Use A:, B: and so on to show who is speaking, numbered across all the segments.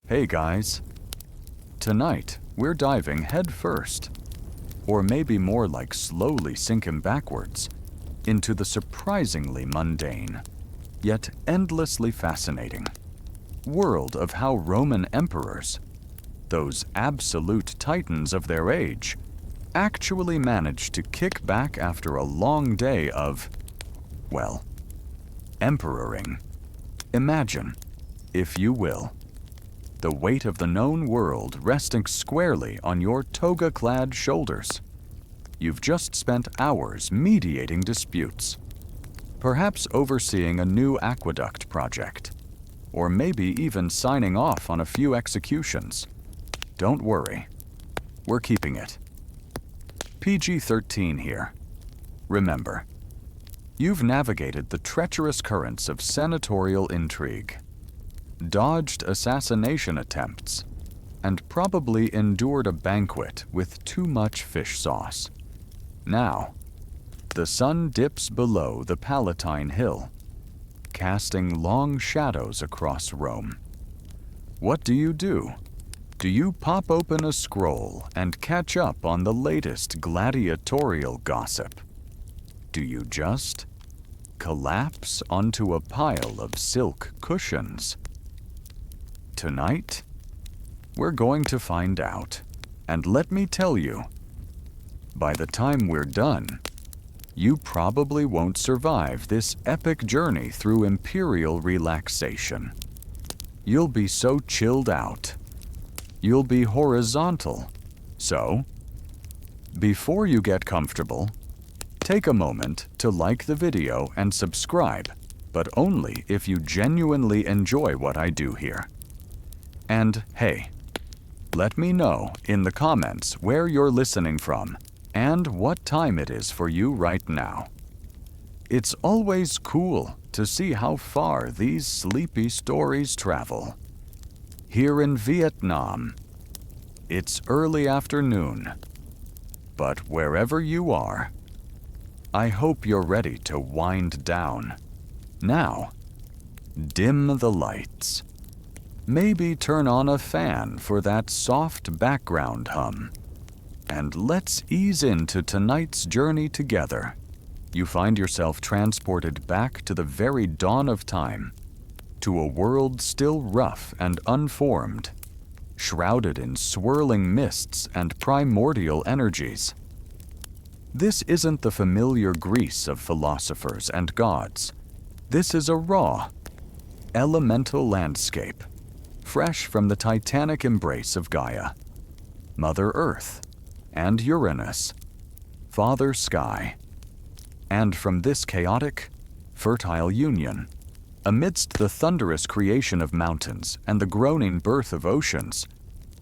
A: Hey guys, tonight we're diving head first, or maybe more like slowly sinking backwards, into the surprisingly mundane, yet endlessly fascinating world of how Roman emperors, those absolute titans of their age, actually managed to kick back after a long day of, well, emperoring. Imagine, if you will, the weight of the known world resting squarely on your toga-clad shoulders. You've just spent hours mediating disputes, perhaps overseeing a new aqueduct project, or maybe even signing off on a few executions. Don't worry, we're keeping it PG-13 here. Remember, you've navigated the treacherous currents of senatorial intrigue, dodged assassination attempts, and probably endured a banquet with too much fish sauce. Now, the sun dips below the Palatine Hill, casting long shadows across Rome. What do? Do you pop open a scroll and catch up on the latest gladiatorial gossip? Do you just collapse onto a pile of silk cushions? Tonight, we're going to find out, and let me tell you, by the time we're done, you probably won't survive this epic journey through imperial relaxation. You'll be so chilled out. You'll be horizontal. So, before you get comfortable, take a moment to like the video and subscribe, but only if you genuinely enjoy what I do here. And hey, let me know in the comments where you're listening from and what time it is for you right now. It's always cool to see how far these sleepy stories travel. Here in Vietnam, it's early afternoon, but wherever you are, I hope you're ready to wind down. Now, dim the lights. Maybe turn on a fan for that soft background hum. And let's ease into tonight's journey together. You find yourself transported back to the very dawn of time, to a world still rough and unformed, shrouded in swirling mists and primordial energies. This isn't the familiar Greece of philosophers and gods. This is a raw, elemental landscape, fresh from the titanic embrace of Gaia, Mother Earth, and Uranus, Father Sky. And from this chaotic, fertile union, amidst the thunderous creation of mountains and the groaning birth of oceans,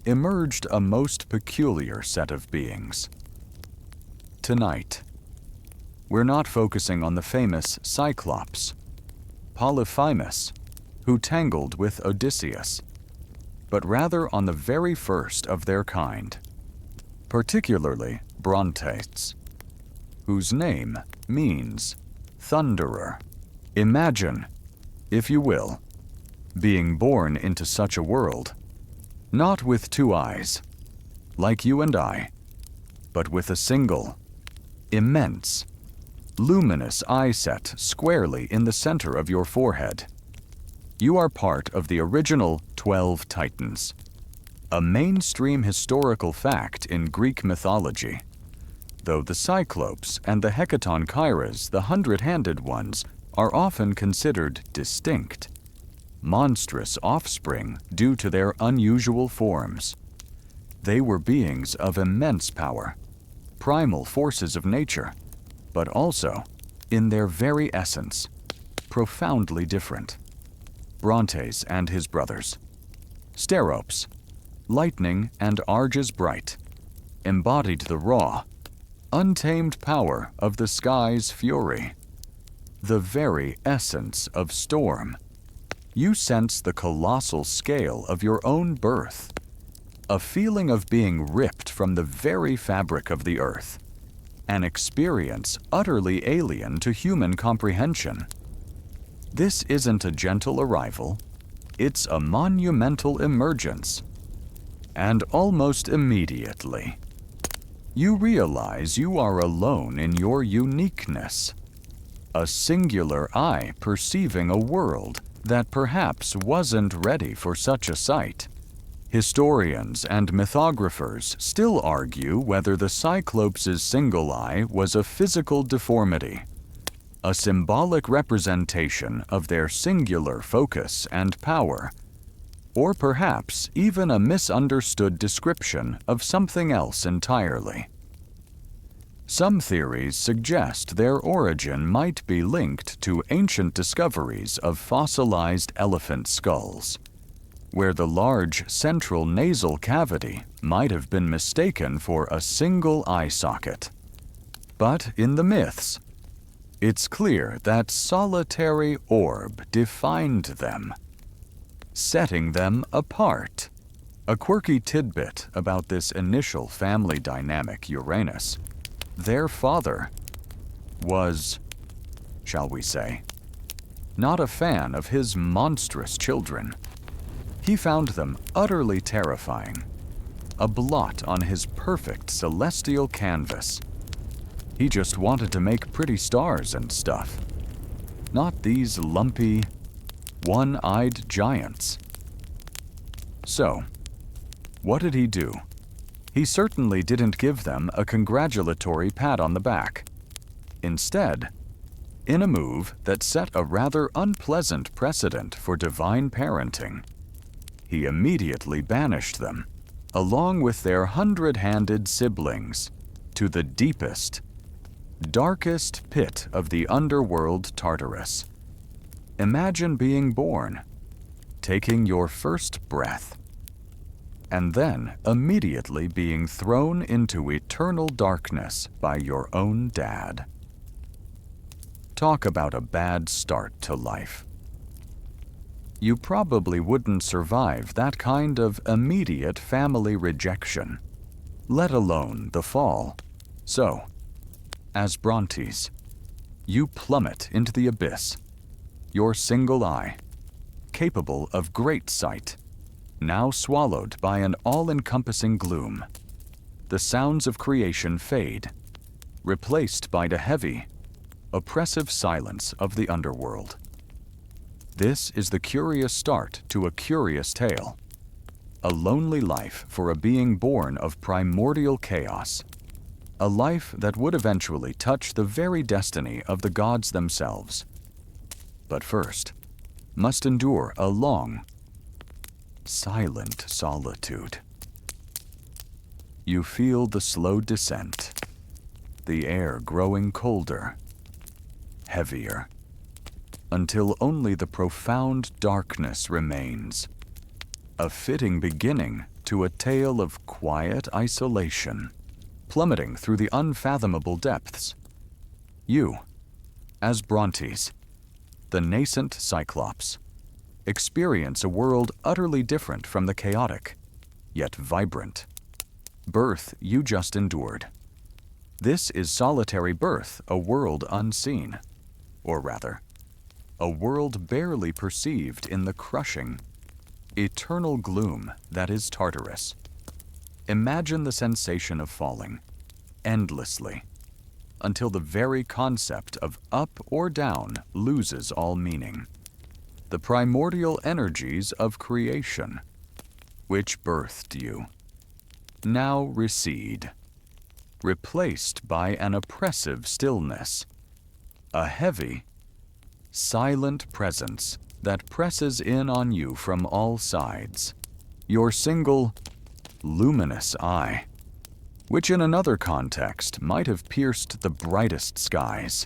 A: emerged a most peculiar set of beings. Tonight, we're not focusing on the famous Cyclops, Polyphemus, who tangled with Odysseus, but rather on the very first of their kind, particularly Brontes, whose name means thunderer. Imagine, if you will, being born into such a world, not with two eyes, like you and I, but with a single, immense, luminous eye set squarely in the center of your forehead. You are part of the original 12 Titans, a mainstream historical fact in Greek mythology, though the Cyclops and the Hecatonchires, the hundred-handed ones, are often considered distinct, monstrous offspring due to their unusual forms. They were beings of immense power, primal forces of nature, but also, in their very essence, profoundly different. Brontes and his brothers, Steropes, lightning and Arges bright, embodied the raw, untamed power of the sky's fury, the very essence of storm. You sense the colossal scale of your own birth, a feeling of being ripped from the very fabric of the earth, an experience utterly alien to human comprehension. This isn't a gentle arrival, it's a monumental emergence. And almost immediately, you realize you are alone in your uniqueness, a singular eye perceiving a world that perhaps wasn't ready for such a sight. Historians and mythographers still argue whether the Cyclops' single eye was a physical deformity, a symbolic representation of their singular focus and power, or perhaps even a misunderstood description of something else entirely. Some theories suggest their origin might be linked to ancient discoveries of fossilized elephant skulls, where the large central nasal cavity might have been mistaken for a single eye socket. But in the myths, it's clear that solitary orb defined them, setting them apart. A quirky tidbit about this initial family dynamic Uranus: their father was, shall we say, not a fan of his monstrous children. He found them utterly terrifying, a blot on his perfect celestial canvas. He just wanted to make pretty stars and stuff, not these lumpy, one-eyed giants. So, what did he do? He certainly didn't give them a congratulatory pat on the back. Instead, in a move that set a rather unpleasant precedent for divine parenting, he immediately banished them, along with their 100-handed siblings, to the deepest, darkest pit of the underworld Tartarus. Imagine being born, taking your first breath, and then immediately being thrown into eternal darkness by your own dad. Talk about a bad start to life. You probably wouldn't survive that kind of immediate family rejection, let alone the fall. So, as Brontes, you plummet into the abyss, your single eye, capable of great sight, now swallowed by an all-encompassing gloom. The sounds of creation fade, replaced by the heavy, oppressive silence of the underworld. This is the curious start to a curious tale, a lonely life for a being born of primordial chaos, a life that would eventually touch the very destiny of the gods themselves. But first, must endure a long, silent solitude. You feel the slow descent, the air growing colder, heavier, until only the profound darkness remains, a fitting beginning to a tale of quiet isolation, plummeting through the unfathomable depths. You, as Brontes, the nascent Cyclops, experience a world utterly different from the chaotic, yet vibrant, birth you just endured. This is solitary birth, a world unseen, or rather, a world barely perceived in the crushing, eternal gloom that is Tartarus. Imagine the sensation of falling, endlessly, until the very concept of up or down loses all meaning. The primordial energies of creation, which birthed you, now recede, replaced by an oppressive stillness, a heavy, silent presence that presses in on you from all sides. Your single, luminous eye, which in another context might have pierced the brightest skies,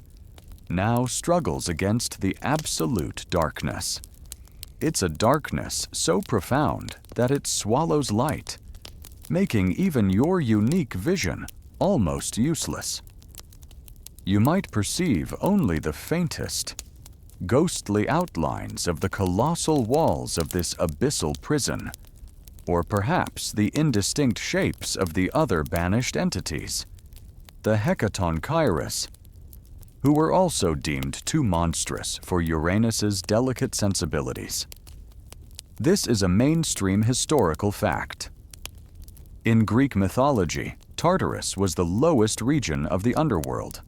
A: now struggles against the absolute darkness. It's a darkness so profound that it swallows light, making even your unique vision almost useless. You might perceive only the faintest, ghostly outlines of the colossal walls of this abyssal prison, or perhaps the indistinct shapes of the other banished entities, the Hecaton Kairos, who were also deemed too monstrous for Uranus's delicate sensibilities. This is a mainstream historical fact. In Greek mythology, Tartarus was the lowest region of the underworld,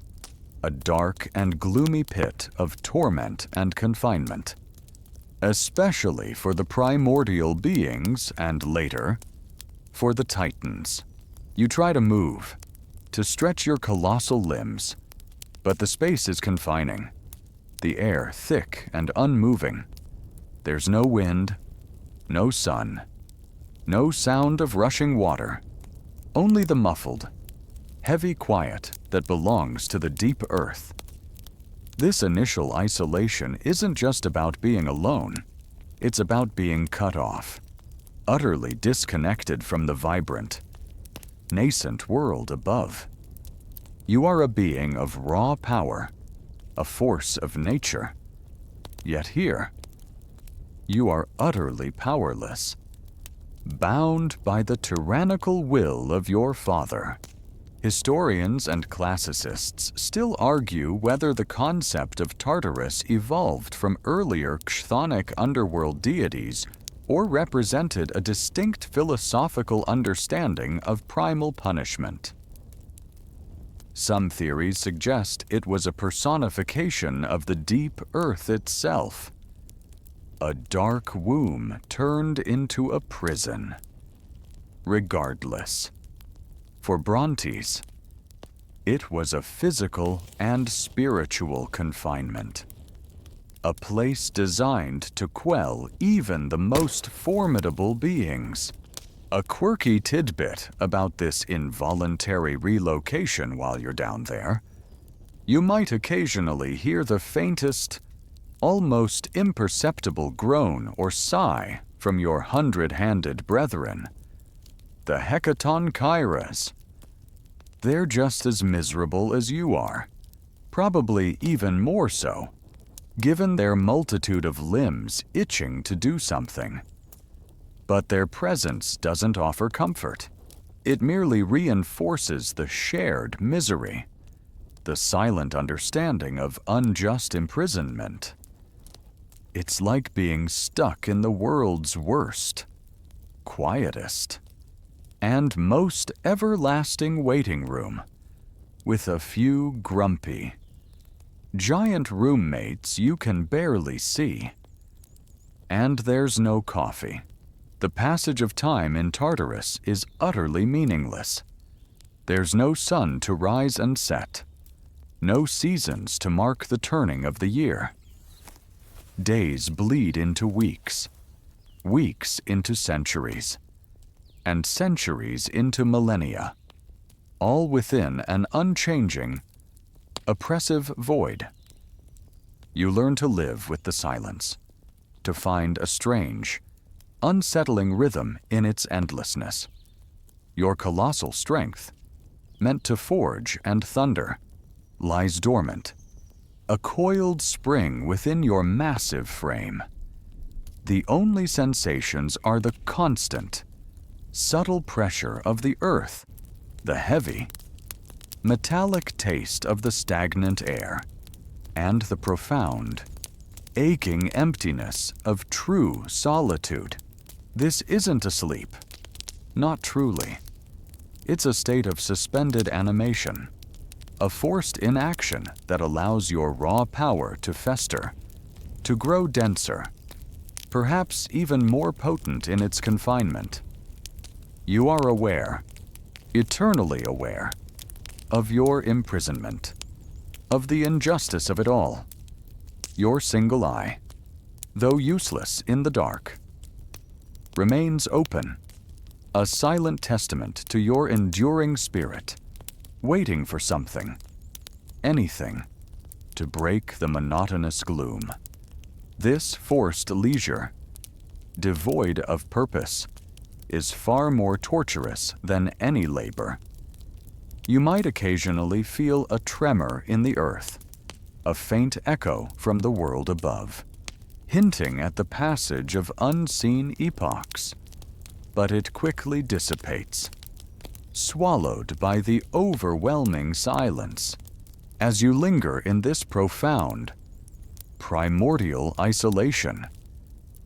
A: a dark and gloomy pit of torment and confinement. Especially for the primordial beings and later, for the Titans. You try to move, to stretch your colossal limbs, but the space is confining, the air thick and unmoving. There's no wind, no sun, no sound of rushing water, only the muffled, heavy quiet that belongs to the deep earth. This initial isolation isn't just about being alone, it's about being cut off, utterly disconnected from the vibrant, nascent world above. You are a being of raw power, a force of nature. Yet here, you are utterly powerless, bound by the tyrannical will of your father. Historians and classicists still argue whether the concept of Tartarus evolved from earlier chthonic underworld deities or represented a distinct philosophical understanding of primal punishment. Some theories suggest it was a personification of the deep earth itself, a dark womb turned into a prison. Regardless, for Brontes, it was a physical and spiritual confinement, a place designed to quell even the most formidable beings. A quirky tidbit about this involuntary relocation while you're down there: you might occasionally hear the faintest, almost imperceptible groan or sigh from your hundred-handed brethren, the Hecaton Chiras. They're just as miserable as you are, probably even more so, given their multitude of limbs itching to do something. But their presence doesn't offer comfort. It merely reinforces the shared misery, the silent understanding of unjust imprisonment. It's like being stuck in the world's worst, quietest, and most everlasting waiting room, with a few grumpy, giant roommates you can barely see. And there's no coffee. The passage of time in Tartarus is utterly meaningless. There's no sun to rise and set, no seasons to mark the turning of the year. Days bleed into weeks, weeks into centuries, and centuries into millennia, all within an unchanging, oppressive void. You learn to live with the silence, to find a strange, unsettling rhythm in its endlessness. Your colossal strength, meant to forge and thunder, lies dormant, a coiled spring within your massive frame. The only sensations are the constant, subtle pressure of the earth, the heavy, metallic taste of the stagnant air, and the profound, aching emptiness of true solitude. This isn't a sleep, not truly. It's a state of suspended animation, a forced inaction that allows your raw power to fester, to grow denser, perhaps even more potent in its confinement. You are aware, eternally aware, of your imprisonment, of the injustice of it all. Your single eye, though useless in the dark, remains open, a silent testament to your enduring spirit, waiting for something, anything, to break the monotonous gloom. This forced leisure, devoid of purpose, is far more torturous than any labor. You might occasionally feel a tremor in the earth, a faint echo from the world above, hinting at the passage of unseen epochs, but it quickly dissipates, swallowed by the overwhelming silence. As you linger in this profound, primordial isolation,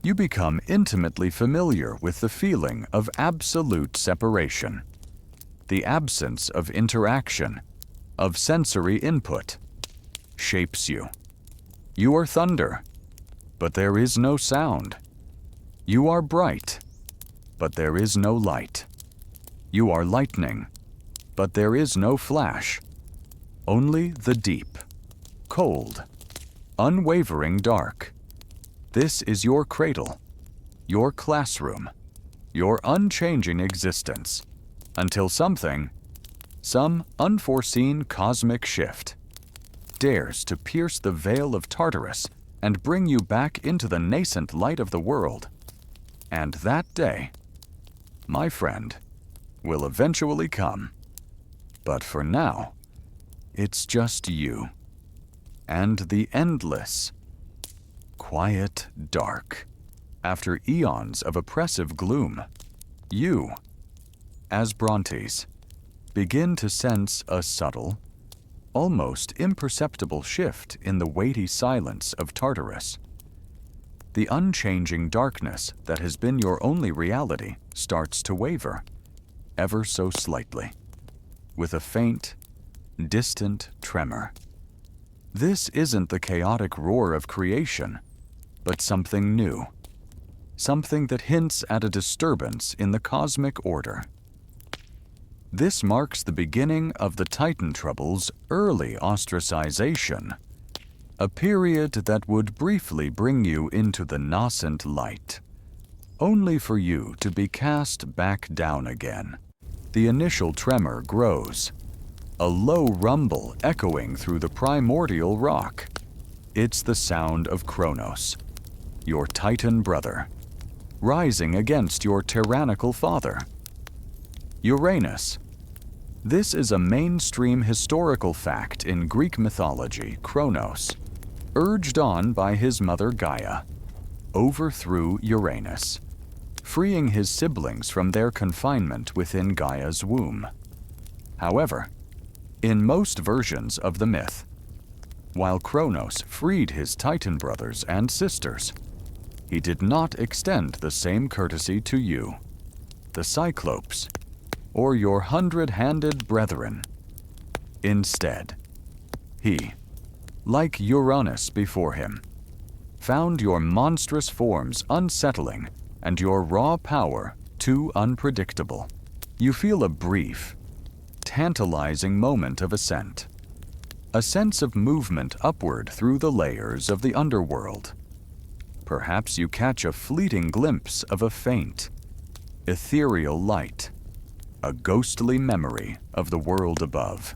A: You become intimately familiar with the feeling of absolute separation, the absence of interaction, of sensory input, shapes you. You are thunder, but there is no sound. You are bright, but there is no light. You are lightning, but there is no flash. Only the deep, cold, unwavering dark. This is your cradle, your classroom, your unchanging existence, until some unforeseen cosmic shift, dares to pierce the veil of Tartarus and bring you back into the nascent light of the world. And that day, my friend, will eventually come. But for now, it's just you and the endless, quiet dark. After eons of oppressive gloom, you, as Brontes, begin to sense a subtle, almost imperceptible shift in the weighty silence of Tartarus. The unchanging darkness that has been your only reality starts to waver, ever so slightly, with a faint, distant tremor. This isn't the chaotic roar of creation, but something new, something that hints at a disturbance in the cosmic order. This marks the beginning of the Titan Trouble's early ostracization, a period that would briefly bring you into the nascent light, only for you to be cast back down again. The initial tremor grows, a low rumble echoing through the primordial rock. It's the sound of Kronos, your Titan brother, rising against your tyrannical father. Uranus. This is a mainstream historical fact in Greek mythology. Kronos, urged on by his mother Gaia, overthrew Uranus, freeing his siblings from their confinement within Gaia's womb. However, in most versions of the myth, while Kronos freed his Titan brothers and sisters, he did not extend the same courtesy to you, the Cyclops, or your hundred-handed brethren. Instead, he, like Uranus before him, found your monstrous forms unsettling and your raw power too unpredictable. You feel a brief, tantalizing moment of ascent, a sense of movement upward through the layers of the underworld. Perhaps you catch a fleeting glimpse of a faint, ethereal light, a ghostly memory of the world above.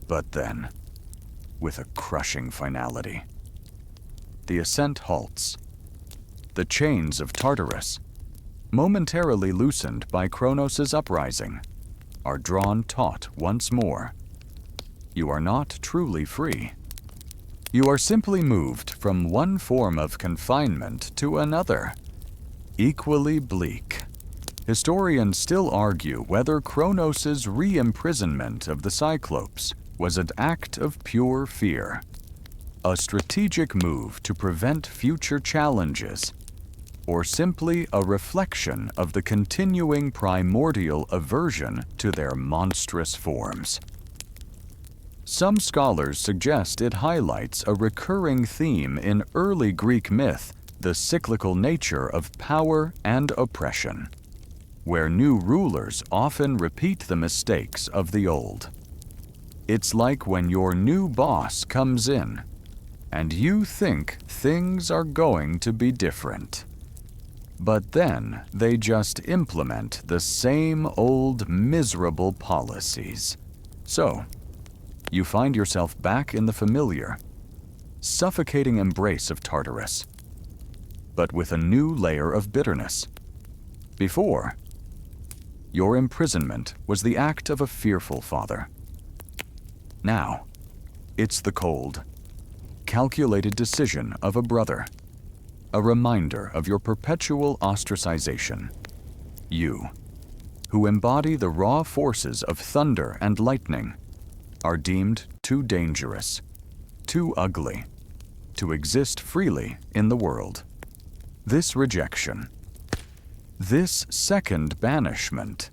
A: But then, with a crushing finality, the ascent halts. The chains of Tartarus, momentarily loosened by Kronos' uprising, are drawn taut once more. You are not truly free. You are simply moved from one form of confinement to another, equally bleak. Historians still argue whether Kronos' re-imprisonment of the Cyclops was an act of pure fear, a strategic move to prevent future challenges, or simply a reflection of the continuing primordial aversion to their monstrous forms. Some scholars suggest it highlights a recurring theme in early Greek myth, the cyclical nature of power and oppression, where new rulers often repeat the mistakes of the old. It's like when your new boss comes in, and you think things are going to be different. But then they just implement the same old miserable policies. So, you find yourself back in the familiar, suffocating embrace of Tartarus, but with a new layer of bitterness. Before, your imprisonment was the act of a fearful father. Now, it's the cold, calculated decision of a brother, a reminder of your perpetual ostracization. You, who embody the raw forces of thunder and lightning, are deemed too dangerous, too ugly, to exist freely in the world. This rejection, this second banishment,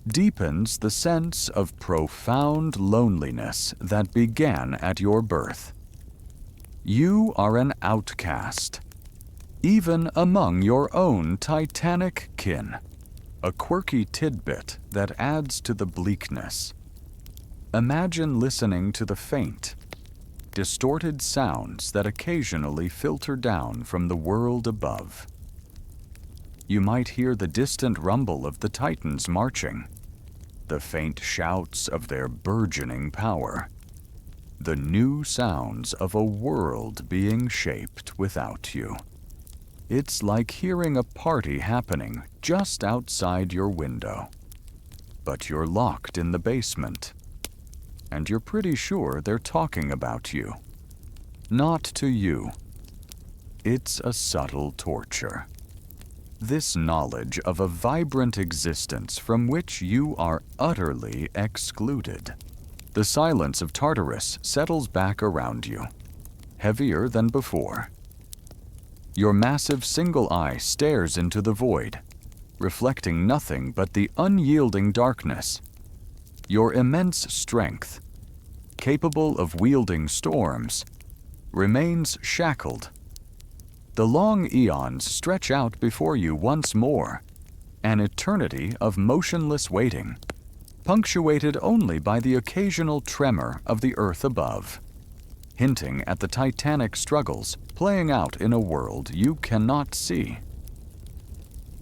A: deepens the sense of profound loneliness that began at your birth. You are an outcast, even among your own titanic kin, a quirky tidbit that adds to the bleakness. Imagine listening to the faint, distorted sounds that occasionally filter down from the world above. You might hear the distant rumble of the Titans marching, the faint shouts of their burgeoning power, the new sounds of a world being shaped without you. It's like hearing a party happening just outside your window. But you're locked in the basement, and you're pretty sure they're talking about you. Not to you. It's a subtle torture. This knowledge of a vibrant existence from which you are utterly excluded. The silence of Tartarus settles back around you, heavier than before. Your massive single eye stares into the void, reflecting nothing but the unyielding darkness. Your immense strength, capable of wielding storms, remains shackled. The long eons stretch out before you once more, an eternity of motionless waiting, punctuated only by the occasional tremor of the earth above, hinting at the titanic struggles playing out in a world you cannot see.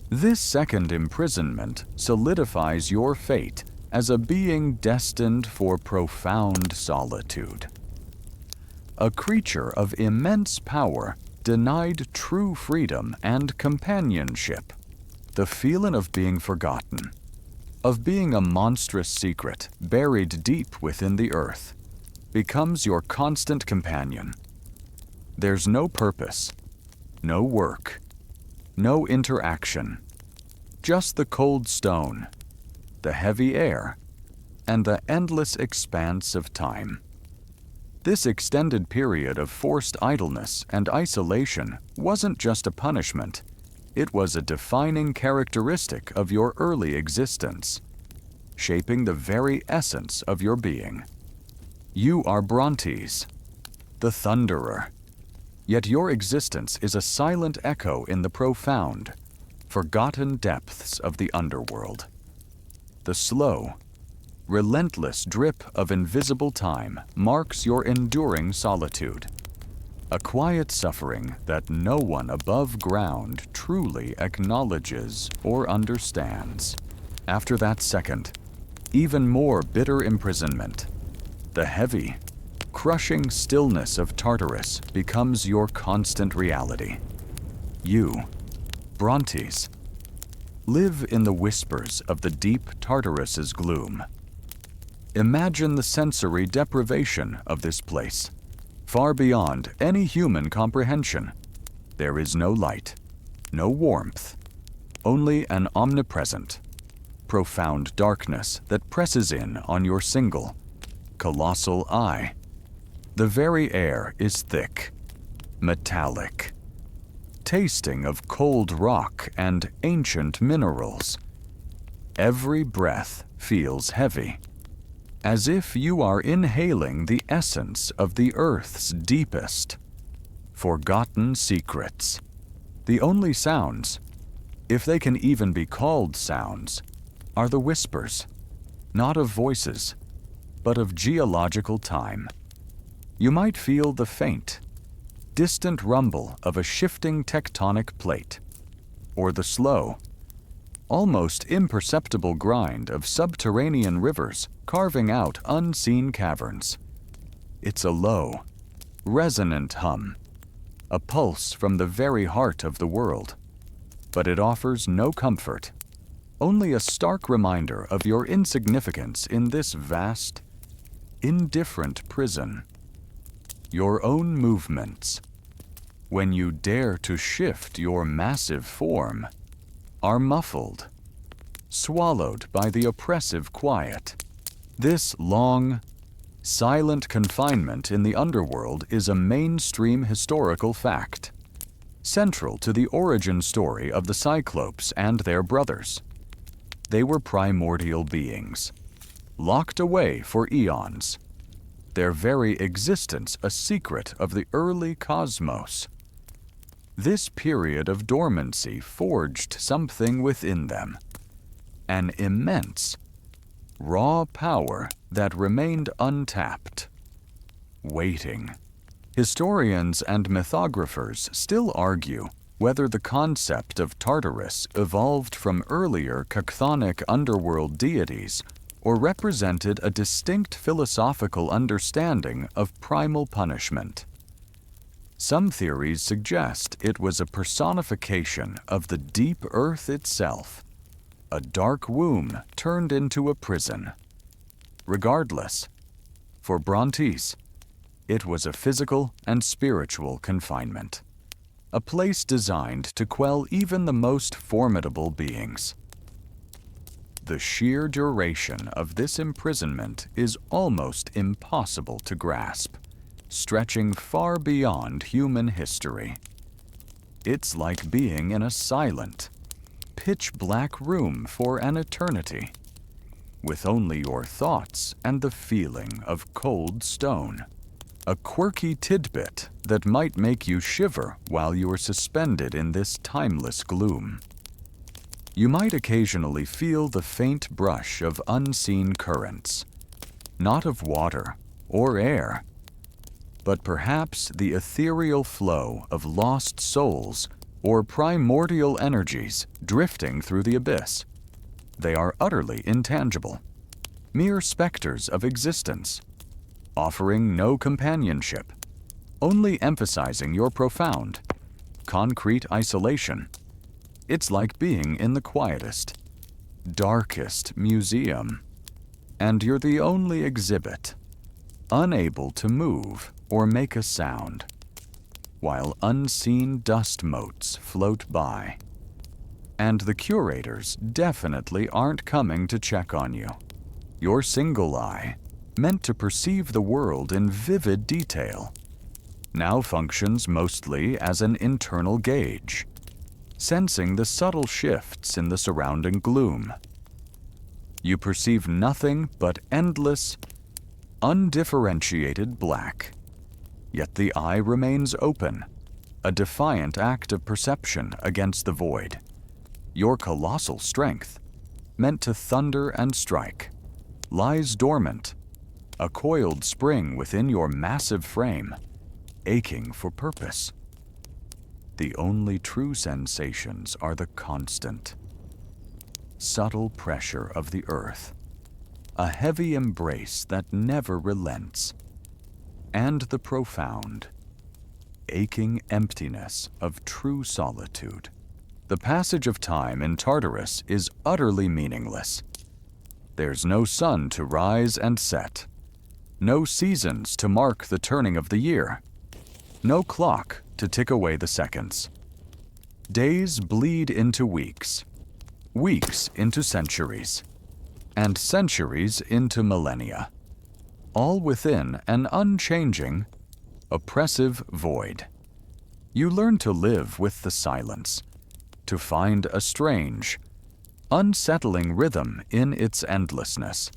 A: This second imprisonment solidifies your fate as a being destined for profound solitude. A creature of immense power denied true freedom and companionship, the feeling of being forgotten, of being a monstrous secret buried deep within the earth, becomes your constant companion. There's no purpose, no work, no interaction, just the cold stone, the heavy air, and the endless expanse of time. This extended period of forced idleness and isolation wasn't just a punishment, it was a defining characteristic of your early existence, shaping the very essence of your being. You are Brontes, the Thunderer, yet your existence is a silent echo in the profound, forgotten depths of the underworld. The slow, relentless drip of invisible time marks your enduring solitude, a quiet suffering that no one above ground truly acknowledges or understands. After that second, even more bitter imprisonment, the heavy, crushing stillness of Tartarus becomes your constant reality. You, Brontes, live in the whispers of the deep Tartarus's gloom. Imagine the sensory deprivation of this place. Far beyond any human comprehension, there is no light, no warmth, only an omnipresent, profound darkness that presses in on your single, colossal eye. The very air is thick, metallic, tasting of cold rock and ancient minerals. Every breath feels heavy, as if you are inhaling the essence of the earth's deepest, forgotten secrets. The only sounds, if they can even be called sounds, are the whispers, not of voices, but of geological time. You might feel the faint, distant rumble of a shifting tectonic plate, or the slow, almost imperceptible grind of subterranean rivers carving out unseen caverns. It's a low, resonant hum, a pulse from the very heart of the world, but it offers no comfort, only a stark reminder of your insignificance in this vast, indifferent prison. Your own movements, when you dare to shift your massive form, are muffled, swallowed by the oppressive quiet. This long, silent confinement in the underworld is a mainstream historical fact. central to the origin story of the Cyclops and their brothers. They were primordial beings, locked away for eons, their very existence a secret of the early cosmos. This period of dormancy forged something within them, an immense, raw power that remained untapped, waiting. Historians and mythographers still argue whether the concept of Tartarus evolved from earlier chthonic underworld deities or represented a distinct philosophical understanding of primal punishment. Some theories suggest it was a personification of the deep earth itself, a dark womb turned into a prison. Regardless, for Brontes, it was a physical and spiritual confinement, a place designed to quell even the most formidable beings. The sheer duration of this imprisonment is almost impossible to grasp, stretching far beyond human history. It's like being in a silent, pitch-black room for an eternity, with only your thoughts and the feeling of cold stone. A quirky tidbit that might make you shiver while you are suspended in this timeless gloom. You might occasionally feel the faint brush of unseen currents, not of water or air, but perhaps the ethereal flow of lost souls or primordial energies drifting through the abyss. They are utterly intangible, mere specters of existence, offering no companionship, only emphasizing your profound, concrete isolation. It's like being in the quietest, darkest museum, and you're the only exhibit, unable to move or make a sound, while unseen dust motes float by. And the curators definitely aren't coming to check on you. Your single eye, meant to perceive the world in vivid detail, now functions mostly as an internal gauge, sensing the subtle shifts in the surrounding gloom. You perceive nothing but endless, undifferentiated black, yet the eye remains open, a defiant act of perception against the void. Your colossal strength, meant to thunder and strike, lies dormant, a coiled spring within your massive frame, aching for purpose. The only true sensations are the constant, subtle pressure of the earth, a heavy embrace that never relents, and the profound, aching emptiness of true solitude. The passage of time in Tartarus is utterly meaningless. There's no sun to rise and set, no seasons to mark the turning of the year, no clock to tick away the seconds. Days bleed into weeks, weeks into centuries, and centuries into millennia, all within an unchanging, oppressive void. You learn to live with the silence, to find a strange, unsettling rhythm in its endlessness.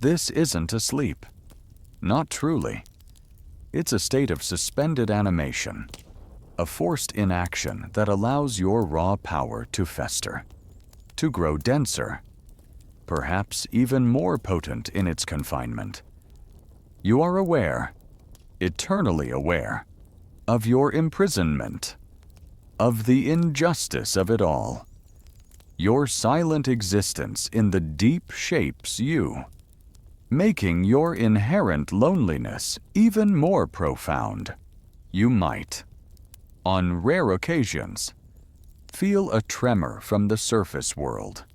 A: This isn't a sleep. Not truly. It's a state of suspended animation, a forced inaction that allows your raw power to fester, to grow denser, perhaps even more potent in its confinement. You are aware, eternally aware, of your imprisonment, of the injustice of it all. Your silent existence in the deep shapes you, making your inherent loneliness even more profound. You might, on rare occasions, feel a tremor from the surface world,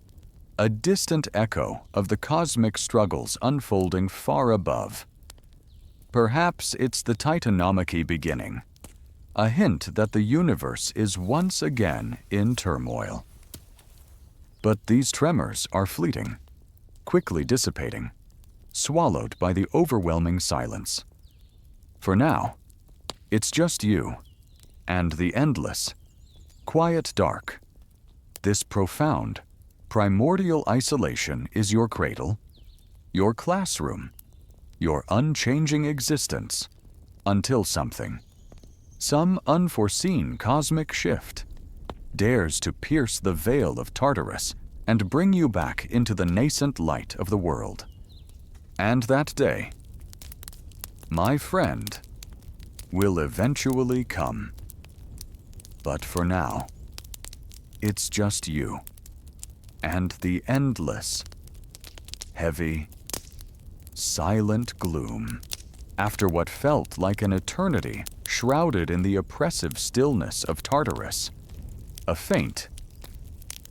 A: a distant echo of the cosmic struggles unfolding far above. Perhaps it's the Titanomachy beginning, a hint that the universe is once again in turmoil. But these tremors are fleeting, quickly dissipating, swallowed by the overwhelming silence. For now, it's just you and the endless, quiet dark. This profound, primordial isolation is your cradle, your classroom, your unchanging existence, until some unforeseen cosmic shift, dares to pierce the veil of Tartarus and bring you back into the nascent light of the world. And that day, my friend, will eventually come. But for now, it's just you and the endless, heavy, silent gloom. After what felt like an eternity shrouded in the oppressive stillness of Tartarus, a faint,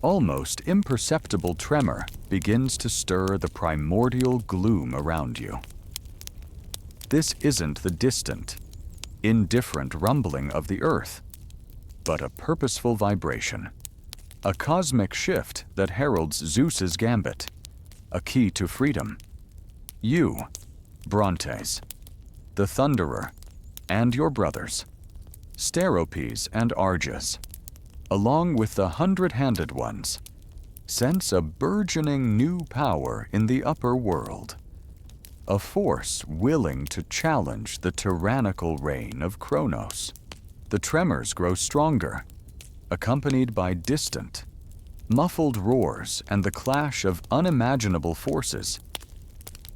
A: almost imperceptible tremor begins to stir the primordial gloom around you. This isn't the distant, indifferent rumbling of the earth, but a purposeful vibration, a cosmic shift that heralds Zeus's gambit, a key to freedom. You, Brontes, the Thunderer, and your brothers, Steropes and Argus, along with the hundred-handed ones, sense a burgeoning new power in the upper world, a force willing to challenge the tyrannical reign of Kronos. The tremors grow stronger, accompanied by distant, muffled roars and the clash of unimaginable forces.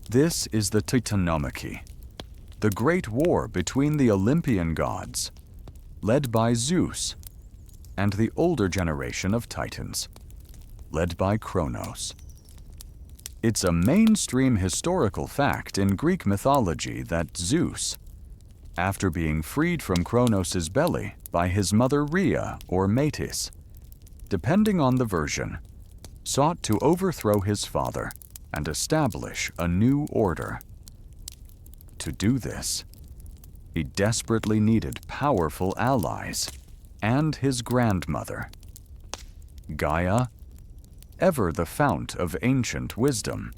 A: This is the Titanomachy, the great war between the Olympian gods, led by Zeus, and the older generation of Titans, led by Kronos. It's a mainstream historical fact in Greek mythology that Zeus, after being freed from Kronos' belly by his mother Rhea or Metis, depending on the version, sought to overthrow his father and establish a new order. To do this, he desperately needed powerful allies, and his grandmother, Gaia, ever the fount of ancient wisdom,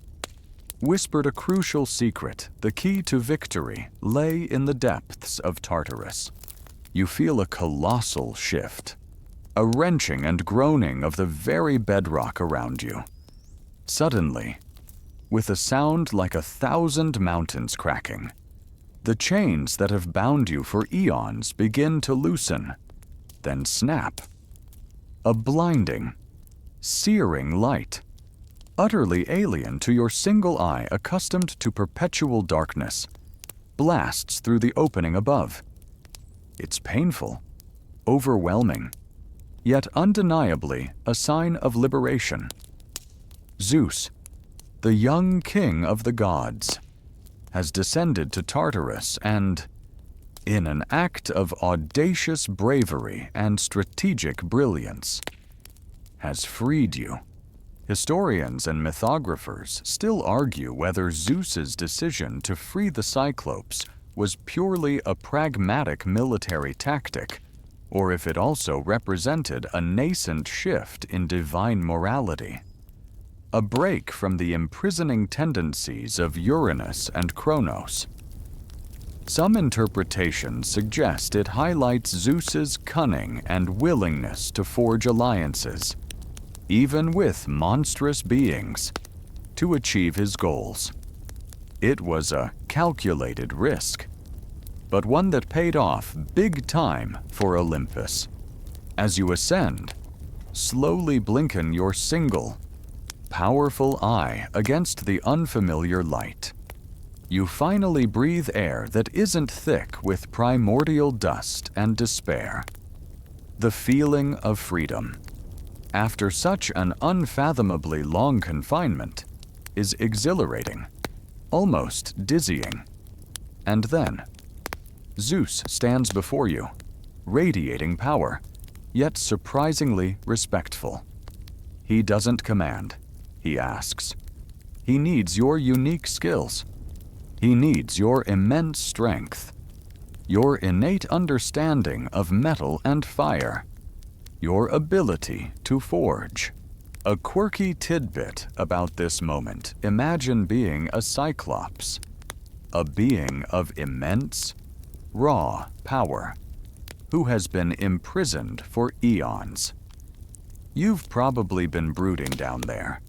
A: whispered a crucial secret. The key to victory lay in the depths of Tartarus. You feel a colossal shift, a wrenching and groaning of the very bedrock around you. Suddenly, with a sound like 1,000 mountains cracking, the chains that have bound you for eons begin to loosen, then snap. A blinding, searing light, utterly alien to your single eye accustomed to perpetual darkness, blasts through the opening above. It's painful, overwhelming, yet undeniably a sign of liberation. Zeus, the young king of the gods, has descended to Tartarus and, in an act of audacious bravery and strategic brilliance, has freed you. Historians and mythographers still argue whether Zeus's decision to free the Cyclops was purely a pragmatic military tactic, or if it also represented a nascent shift in divine morality, a break from the imprisoning tendencies of Uranus and Kronos. Some interpretations suggest it highlights Zeus's cunning and willingness to forge alliances, even with monstrous beings, to achieve his goals. It was a calculated risk, but one that paid off big time for Olympus. As you ascend, slowly blinken your single, powerful eye against the unfamiliar light. You finally breathe air that isn't thick with primordial dust and despair. The feeling of freedom, after such an unfathomably long confinement, is exhilarating, almost dizzying. And then, Zeus stands before you, radiating power, yet surprisingly respectful. He doesn't command, he asks. He needs your unique skills. He needs your immense strength, your innate understanding of metal and fire, your ability to forge. A quirky tidbit about this moment: imagine being a Cyclops, a being of immense, raw power, who has been imprisoned for eons. You've probably been brooding down there,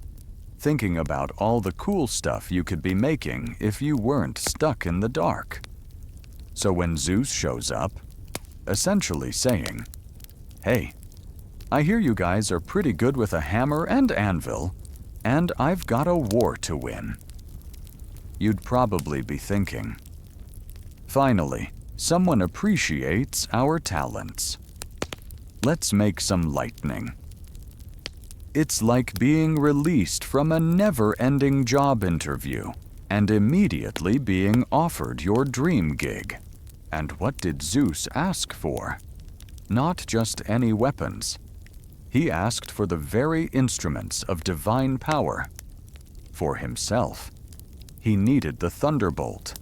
A: thinking about all the cool stuff you could be making if you weren't stuck in the dark. So when Zeus shows up, essentially saying, "Hey, I hear you guys are pretty good with a hammer and anvil, and I've got a war to win," you'd probably be thinking, "Finally, someone appreciates our talents. Let's make some lightning." It's like being released from a never-ending job interview and immediately being offered your dream gig. And what did Zeus ask for? Not just any weapons. He asked for the very instruments of divine power. For himself, he needed the thunderbolt,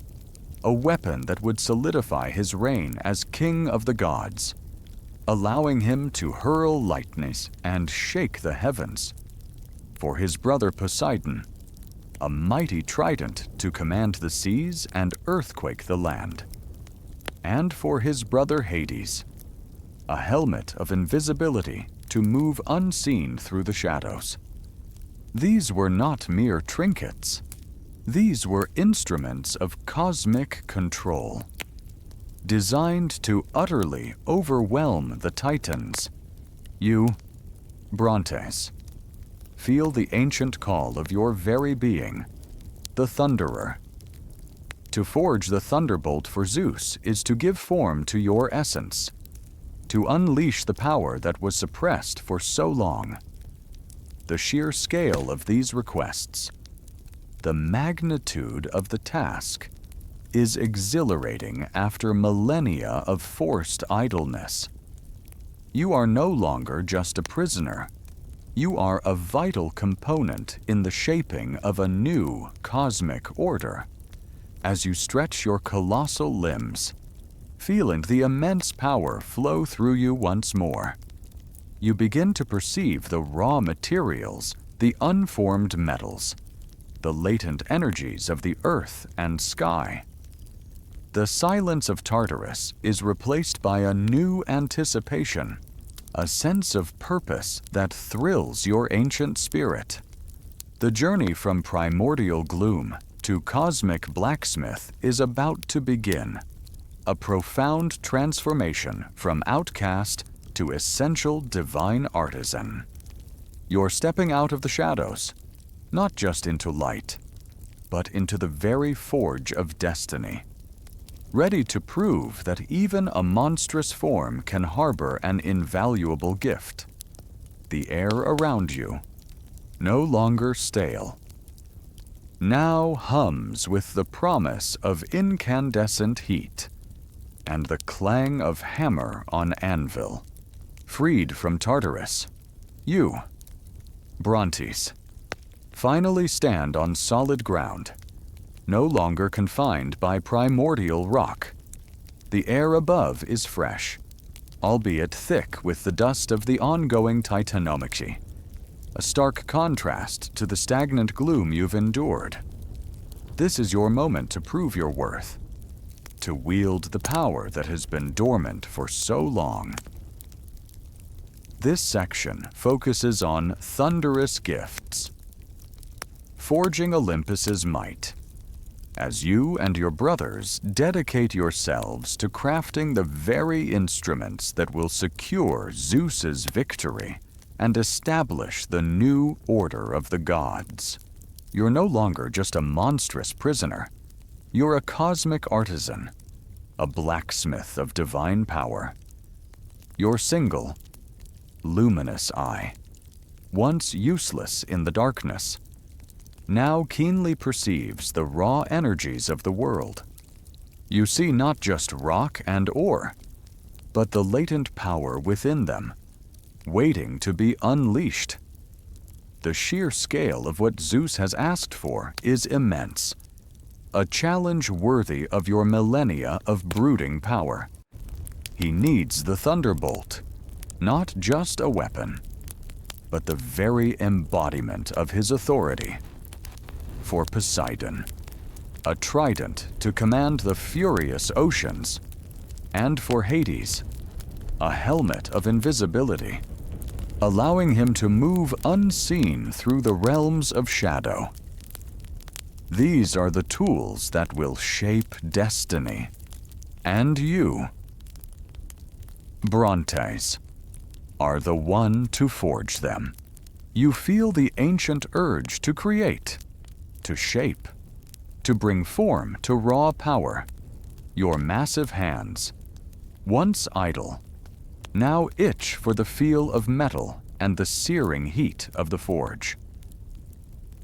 A: a weapon that would solidify his reign as king of the gods, allowing him to hurl lightnings and shake the heavens. For his brother Poseidon, a mighty trident to command the seas and earthquake the land. And for his brother Hades, a helmet of invisibility to move unseen through the shadows. These were not mere trinkets. These were instruments of cosmic control, designed to utterly overwhelm the Titans. You, Brontes, feel the ancient call of your very being, the Thunderer. To forge the thunderbolt for Zeus is to give form to your essence, to unleash the power that was suppressed for so long. The sheer scale of these requests, the magnitude of the task, is exhilarating after millennia of forced idleness. You are no longer just a prisoner. You are a vital component in the shaping of a new cosmic order. As you stretch your colossal limbs, feeling the immense power flow through you once more, you begin to perceive the raw materials, the unformed metals, the latent energies of the earth and sky. The silence of Tartarus is replaced by a new anticipation, a sense of purpose that thrills your ancient spirit. The journey from primordial gloom to cosmic blacksmith is about to begin, a profound transformation from outcast to essential divine artisan. You're stepping out of the shadows, not just into light, but into the very forge of destiny, ready to prove that even a monstrous form can harbor an invaluable gift. The air around you, no longer stale, now hums with the promise of incandescent heat and the clang of hammer on anvil. Freed from Tartarus, you, Brontes, finally stand on solid ground, no longer confined by primordial rock. The air above is fresh, albeit thick with the dust of the ongoing titanomachy, a stark contrast to the stagnant gloom you've endured. This is your moment to prove your worth, to wield the power that has been dormant for so long. This section focuses on thunderous gifts, forging Olympus's might, as you and your brothers dedicate yourselves to crafting the very instruments that will secure Zeus's victory and establish the new order of the gods. You're no longer just a monstrous prisoner. You're a cosmic artisan, a blacksmith of divine power. Your single, luminous eye, once useless in the darkness, now keenly perceives the raw energies of the world. You see not just rock and ore, but the latent power within them, waiting to be unleashed. The sheer scale of what Zeus has asked for is immense, a challenge worthy of your millennia of brooding power. He needs the thunderbolt, not just a weapon, but the very embodiment of his authority. For Poseidon, a trident to command the furious oceans, and for Hades, a helmet of invisibility, allowing him to move unseen through the realms of shadow. These are the tools that will shape destiny. And you, Brontes, are the one to forge them. You feel the ancient urge to create, to shape, to bring form to raw power. Your massive hands, once idle, now itch for the feel of metal and the searing heat of the forge.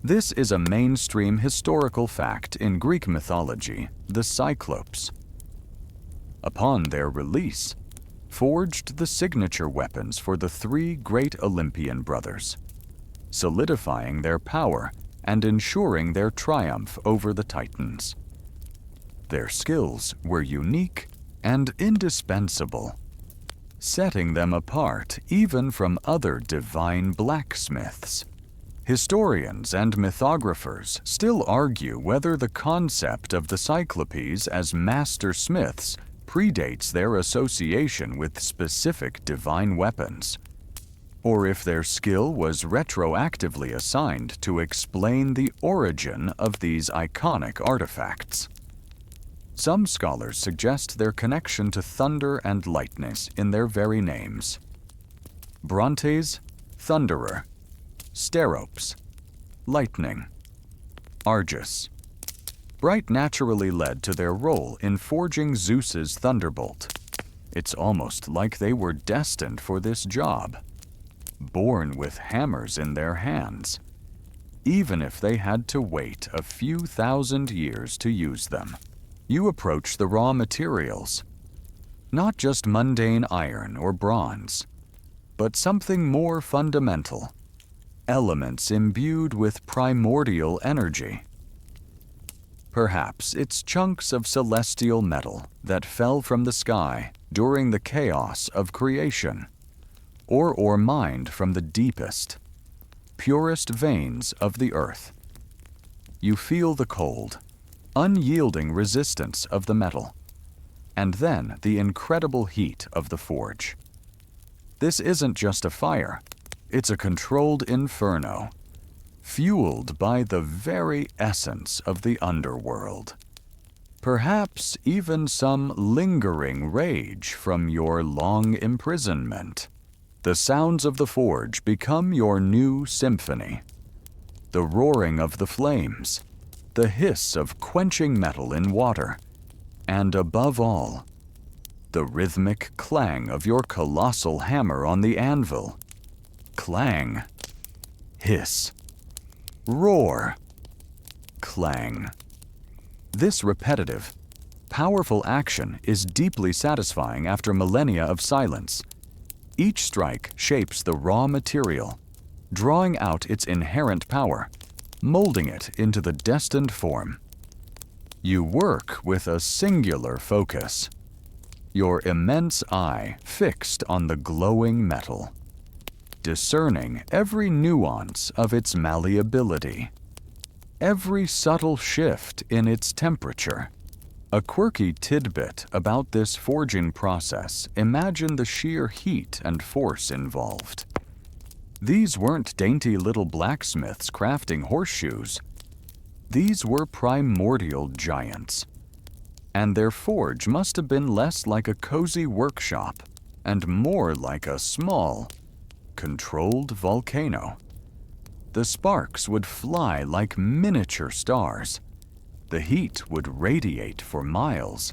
A: This is a mainstream historical fact in Greek mythology, the Cyclops. Upon their release, forged the signature weapons for the three great Olympian brothers, solidifying their power and ensuring their triumph over the Titans. Their skills were unique and indispensable, setting them apart even from other divine blacksmiths. Historians and mythographers still argue whether the concept of the Cyclopes as master smiths predates their association with specific divine weapons, or if their skill was retroactively assigned to explain the origin of these iconic artifacts. Some scholars suggest their connection to thunder and lightness in their very names. Brontes, thunderer; Steropes, lightning; Argus, bright naturally led to their role in forging Zeus's thunderbolt. It's almost like they were destined for this job, born with hammers in their hands, even if they had to wait a few thousand years to use them. You approach the raw materials, not just mundane iron or bronze, but something more fundamental, elements imbued with primordial energy. Perhaps it's chunks of celestial metal that fell from the sky during the chaos of creation, or ore mined from the deepest, purest veins of the earth. You feel the cold, unyielding resistance of the metal, and then the incredible heat of the forge. This isn't just a fire, it's a controlled inferno, fueled by the very essence of the underworld. Perhaps even some lingering rage from your long imprisonment. The sounds of the forge become your new symphony. The roaring of the flames, the hiss of quenching metal in water, and above all, the rhythmic clang of your colossal hammer on the anvil. Clang, hiss, roar, clang. This repetitive, powerful action is deeply satisfying after millennia of silence. Each strike shapes the raw material, drawing out its inherent power, molding it into the destined form. You work with a singular focus, your immense eye fixed on the glowing metal, discerning every nuance of its malleability, every subtle shift in its temperature. A quirky tidbit about this forging process: imagine the sheer heat and force involved. These weren't dainty little blacksmiths crafting horseshoes. These were primordial giants, and their forge must have been less like a cozy workshop and more like a small, controlled volcano. The sparks would fly like miniature stars. The heat would radiate for miles,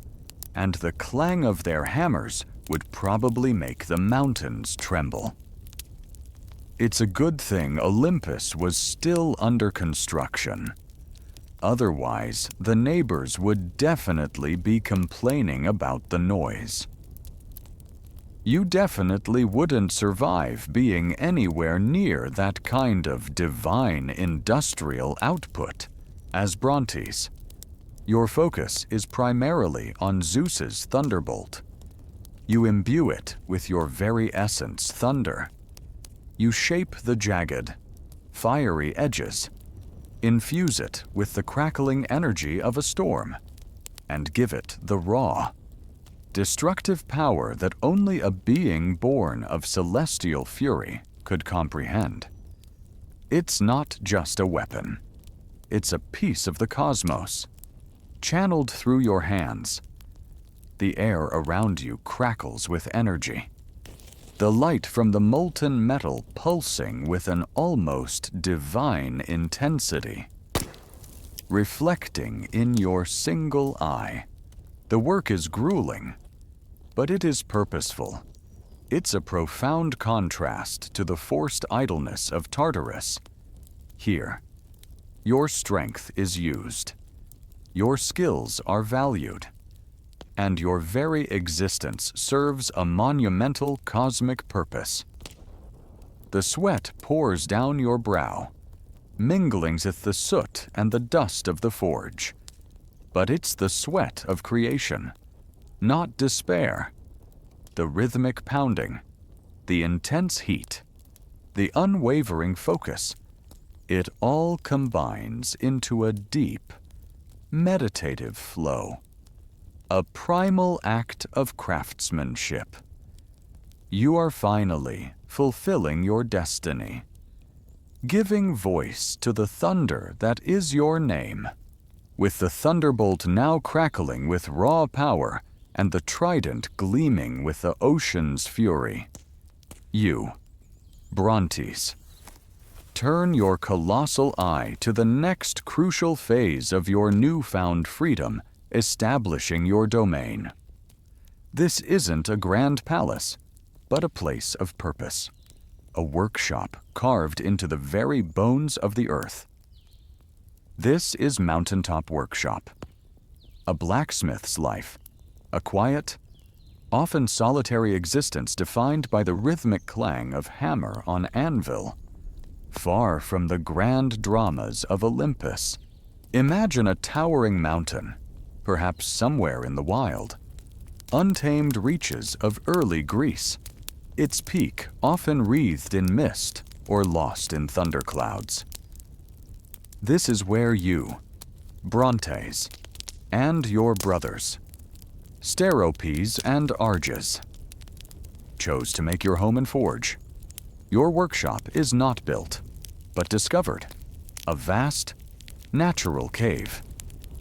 A: and the clang of their hammers would probably make the mountains tremble. It's a good thing Olympus was still under construction. Otherwise, the neighbors would definitely be complaining about the noise. You definitely wouldn't survive being anywhere near that kind of divine industrial output as Brontes. Your focus is primarily on Zeus's thunderbolt. You imbue it with your very essence, thunder. You shape the jagged, fiery edges, infuse it with the crackling energy of a storm, and give it the raw, destructive power that only a being born of celestial fury could comprehend. It's not just a weapon. It's a piece of the cosmos, channeled through your hands. The air around you crackles with energy, the light from the molten metal pulsing with an almost divine intensity, reflecting in your single eye. The work is grueling, but it is purposeful. It's a profound contrast to the forced idleness of Tartarus. Here, your strength is used, your skills are valued, and your very existence serves a monumental cosmic purpose. The sweat pours down your brow, mingling with the soot and the dust of the forge. But it's the sweat of creation, not despair. The rhythmic pounding, the intense heat, the unwavering focus, it all combines into a deep, meditative flow, a primal act of craftsmanship. You are finally fulfilling your destiny, giving voice to the thunder that is your name. With the thunderbolt now crackling with raw power and the trident gleaming with the ocean's fury, you, Brontes, turn your colossal eye to the next crucial phase of your newfound freedom, establishing your domain. This isn't a grand palace, but a place of purpose, a workshop carved into the very bones of the earth. This is Mountaintop Workshop, a blacksmith's life, a quiet, often solitary existence defined by the rhythmic clang of hammer on anvil. Far from the grand dramas of Olympus, imagine a towering mountain, perhaps somewhere in the wild, untamed reaches of early Greece, its peak often wreathed in mist or lost in thunderclouds. This is where you, Brontes, and your brothers, Steropes and Arges, chose to make your home and forge. Your workshop is not built, but discovered, a vast, natural cave,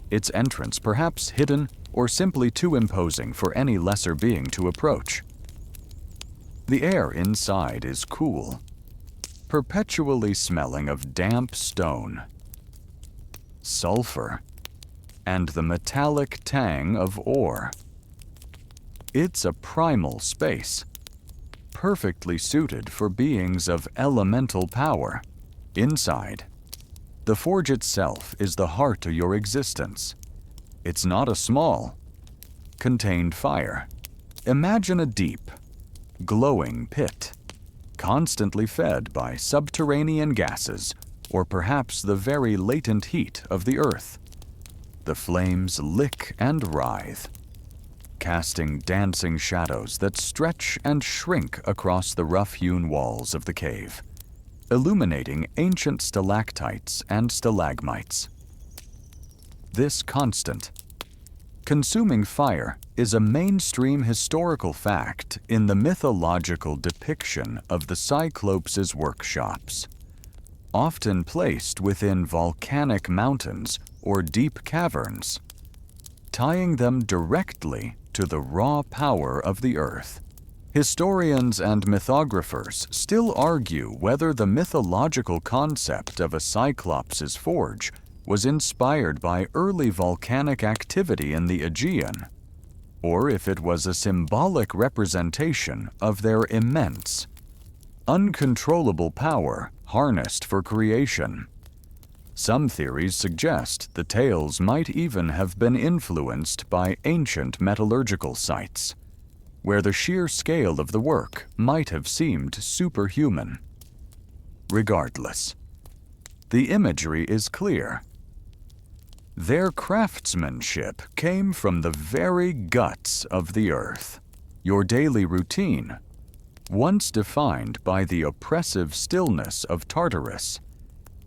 A: its entrance perhaps hidden or simply too imposing for any lesser being to approach. The air inside is cool, perpetually smelling of damp stone, sulfur, and the metallic tang of ore. It's a primal space, perfectly suited for beings of elemental power. Inside, the forge itself is the heart of your existence. It's not a small, contained fire. Imagine a deep, glowing pit, constantly fed by subterranean gases, or perhaps the very latent heat of the earth. The flames lick and writhe, casting dancing shadows that stretch and shrink across the rough-hewn walls of the cave, illuminating ancient stalactites and stalagmites. This constant, consuming fire is a mainstream historical fact in the mythological depiction of the Cyclops' workshops, often placed within volcanic mountains or deep caverns, tying them directly to the raw power of the earth. Historians and mythographers still argue whether the mythological concept of a Cyclops' forge was inspired by early volcanic activity in the Aegean, or if it was a symbolic representation of their immense, uncontrollable power harnessed for creation. Some theories suggest the tales might even have been influenced by ancient metallurgical sites, where the sheer scale of the work might have seemed superhuman. Regardless, the imagery is clear. Their craftsmanship came from the very guts of the earth. Your daily routine, once defined by the oppressive stillness of Tartarus,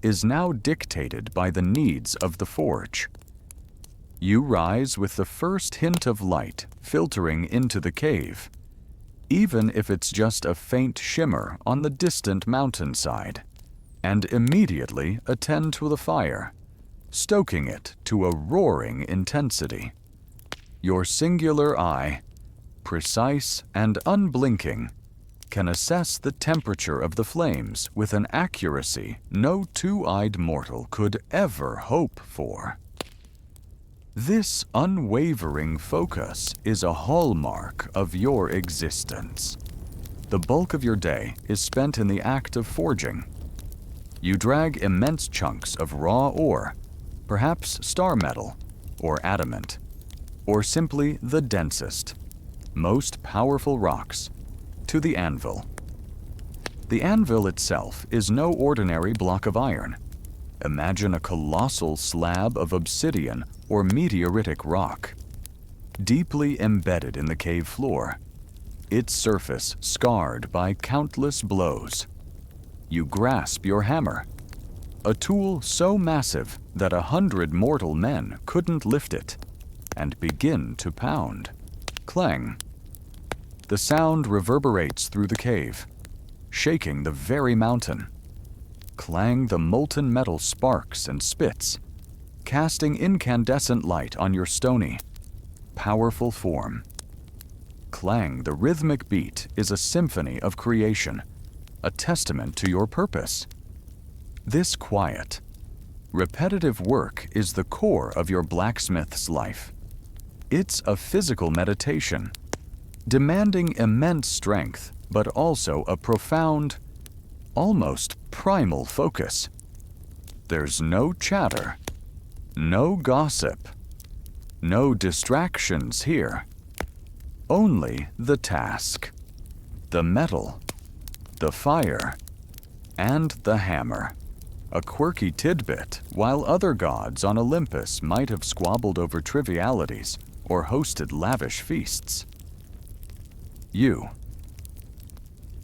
A: is now dictated by the needs of the forge. You rise with the first hint of light filtering into the cave, even if it's just a faint shimmer on the distant mountainside, and immediately attend to the fire, stoking it to a roaring intensity. Your singular eye, precise and unblinking, can assess the temperature of the flames with an accuracy no two-eyed mortal could ever hope for. This unwavering focus is a hallmark of your existence. The bulk of your day is spent in the act of forging. You drag immense chunks of raw ore, perhaps star metal, or adamant, or simply the densest, most powerful rocks, to the anvil. The anvil itself is no ordinary block of iron. Imagine a colossal slab of obsidian or meteoritic rock, deeply embedded in the cave floor, its surface scarred by countless blows. You grasp your hammer, a tool so massive that 100 mortal men couldn't lift it, and begin to pound. Clang. The sound reverberates through the cave, shaking the very mountain. Clang, the molten metal sparks and spits, casting incandescent light on your stony, powerful form. Clang, the rhythmic beat, is a symphony of creation, a testament to your purpose. This quiet, repetitive work is the core of your blacksmith's life. It's a physical meditation, demanding immense strength, but also a profound, almost primal focus. There's no chatter, no gossip, no distractions here. Only the task, the metal, the fire, and the hammer. A quirky tidbit, while other gods on Olympus might have squabbled over trivialities or hosted lavish feasts. You,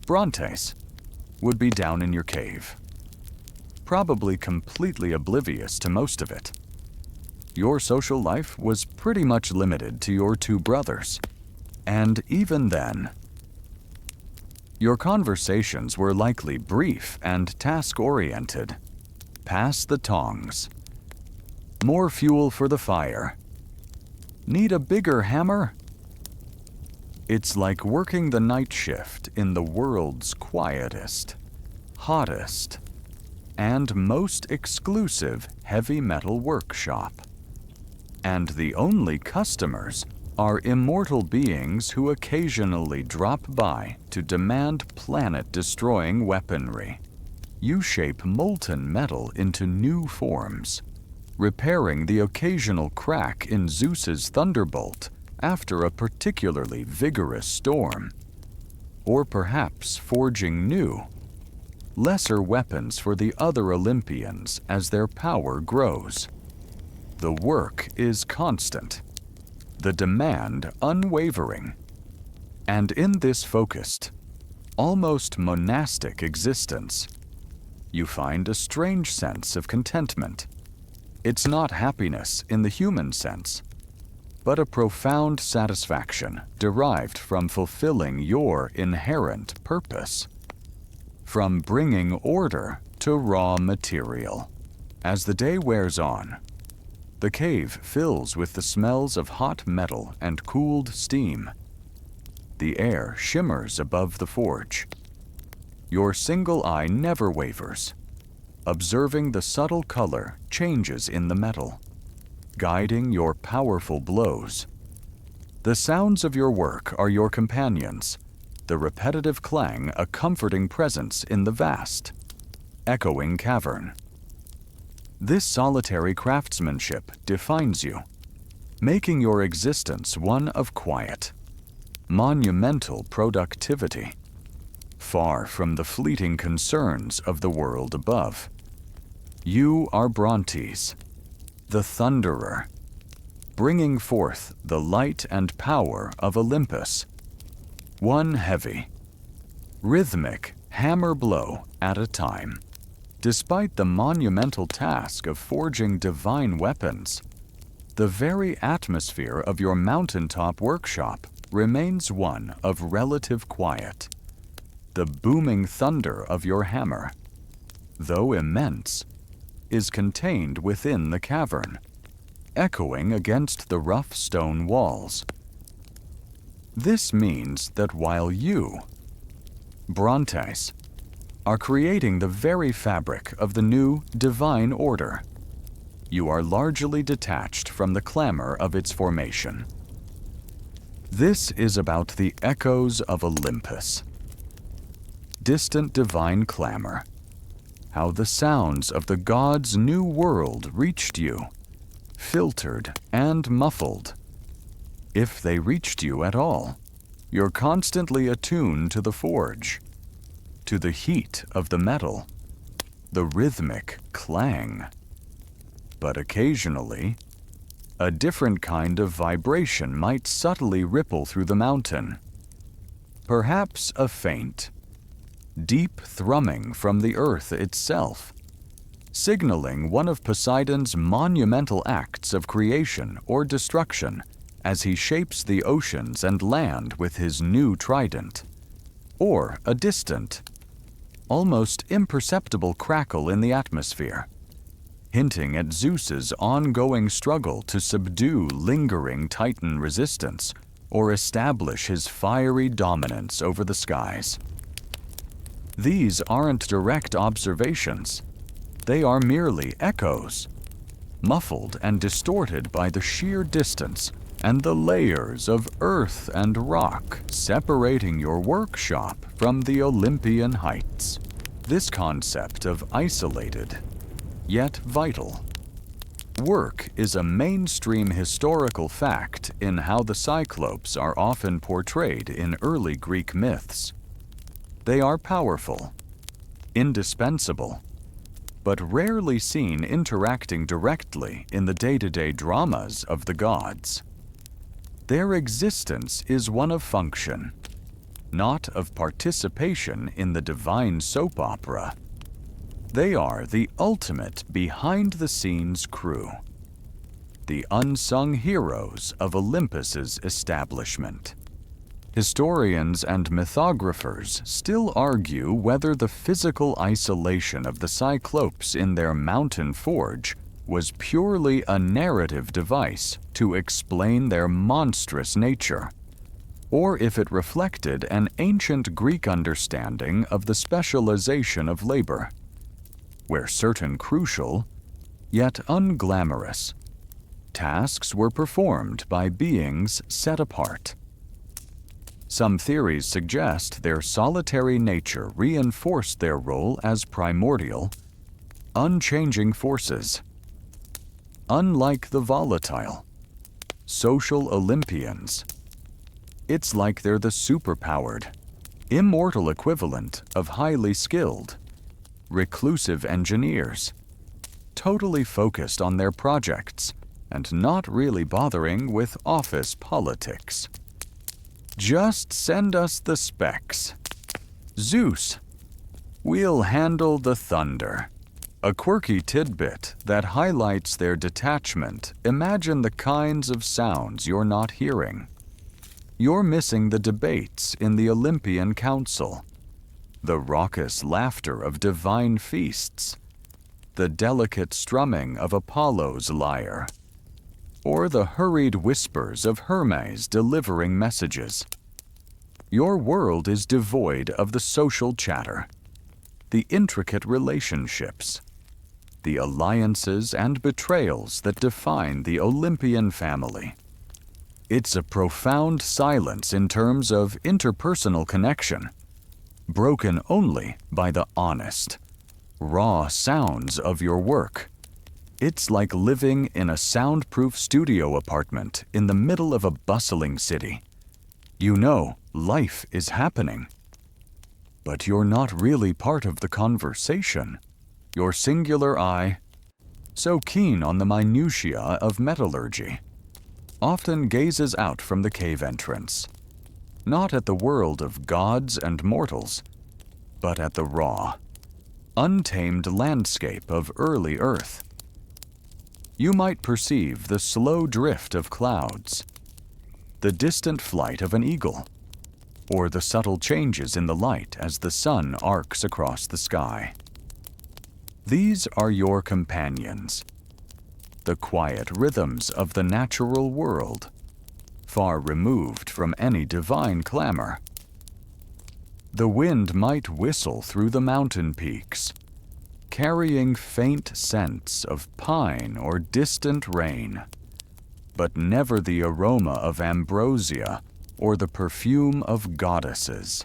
A: Brontes, would be down in your cave, probably completely oblivious to most of it. Your social life was pretty much limited to your two brothers, and even then, your conversations were likely brief and task-oriented. Pass the tongs. More fuel for the fire. Need a bigger hammer? It's like working the night shift in the world's quietest, hottest, and most exclusive heavy metal workshop. And the only customers are immortal beings who occasionally drop by to demand planet-destroying weaponry. You shape molten metal into new forms, repairing the occasional crack in Zeus's thunderbolt after a particularly vigorous storm, or perhaps forging new, lesser weapons for the other Olympians as their power grows. The work is constant, the demand unwavering, and in this focused, almost monastic existence, you find a strange sense of contentment. It's not happiness in the human sense, but a profound satisfaction derived from fulfilling your inherent purpose, from bringing order to raw material. As the day wears on, the cave fills with the smells of hot metal and cooled steam. The air shimmers above the forge. Your single eye never wavers, observing the subtle color changes in the metal, guiding your powerful blows. The sounds of your work are your companions, the repetitive clang a comforting presence in the vast, echoing cavern. This solitary craftsmanship defines you, making your existence one of quiet, monumental productivity, far from the fleeting concerns of the world above. You are Brontes, the Thunderer, bringing forth the light and power of Olympus, one heavy, rhythmic hammer blow at a time. Despite the monumental task of forging divine weapons, The very atmosphere of your mountaintop workshop remains one of relative quiet. The booming thunder of your hammer, though immense, is contained within the cavern, echoing against the rough stone walls. This means that while you, Brontes, are creating the very fabric of the new divine order, you are largely detached from the clamor of its formation. This is about the echoes of Olympus. Distant divine clamor, how the sounds of the gods' new world reached you, filtered and muffled. If they reached you at all, you're constantly attuned to the forge, to the heat of the metal, the rhythmic clang. But occasionally, a different kind of vibration might subtly ripple through the mountain. Perhaps a faint, deep thrumming from the earth itself, signaling one of Poseidon's monumental acts of creation or destruction as he shapes the oceans and land with his new trident. Or a distant, almost imperceptible crackle in the atmosphere, hinting at Zeus's ongoing struggle to subdue lingering Titan resistance or establish his fiery dominance over the skies. These aren't direct observations. They are merely echoes, muffled and distorted by the sheer distance and the layers of earth and rock separating your workshop from the Olympian heights. This concept of isolated, yet vital, work is a mainstream historical fact in how the Cyclops are often portrayed in early Greek myths. They are powerful, indispensable, but rarely seen interacting directly in the day-to-day dramas of the gods. Their existence is one of function, not of participation in the divine soap opera. They are the ultimate behind-the-scenes crew, the unsung heroes of Olympus's establishment. Historians and mythographers still argue whether the physical isolation of the Cyclops in their mountain forge was purely a narrative device to explain their monstrous nature, or if it reflected an ancient Greek understanding of the specialization of labor, where certain crucial, yet unglamorous, tasks were performed by beings set apart. Some theories suggest their solitary nature reinforced their role as primordial, unchanging forces. Unlike the volatile, social Olympians, it's like they're the superpowered, immortal equivalent of highly skilled, reclusive engineers, totally focused on their projects and not really bothering with office politics. Just send us the specs. Zeus, we'll handle the thunder. A quirky tidbit that highlights their detachment. Imagine the kinds of sounds you're not hearing. You're missing the debates in the Olympian Council, the raucous laughter of divine feasts, the delicate strumming of Apollo's lyre, or the hurried whispers of Hermes delivering messages. Your world is devoid of the social chatter, the intricate relationships, the alliances and betrayals that define the Olympian family. It's a profound silence in terms of interpersonal connection, broken only by the honest, raw sounds of your work. It's like living in a soundproof studio apartment in the middle of a bustling city. You know life is happening, but you're not really part of the conversation. Your singular eye, so keen on the minutiae of metallurgy, often gazes out from the cave entrance, not at the world of gods and mortals, but at the raw, untamed landscape of early Earth. You might perceive the slow drift of clouds, the distant flight of an eagle, or the subtle changes in the light as the sun arcs across the sky. These are your companions, the quiet rhythms of the natural world, far removed from any divine clamor. The wind might whistle through the mountain peaks, carrying faint scents of pine or distant rain, but never the aroma of ambrosia or the perfume of goddesses.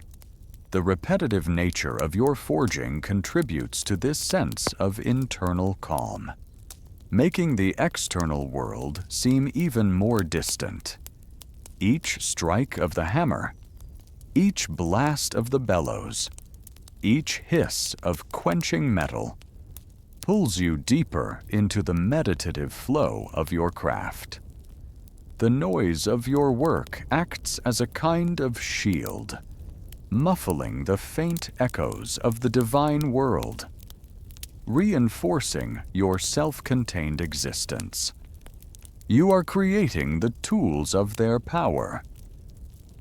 A: The repetitive nature of your forging contributes to this sense of internal calm, making the external world seem even more distant. Each strike of the hammer, each blast of the bellows, each hiss of quenching metal pulls you deeper into the meditative flow of your craft. The noise of your work acts as a kind of shield, muffling the faint echoes of the divine world, reinforcing your self-contained existence. You are creating the tools of their power,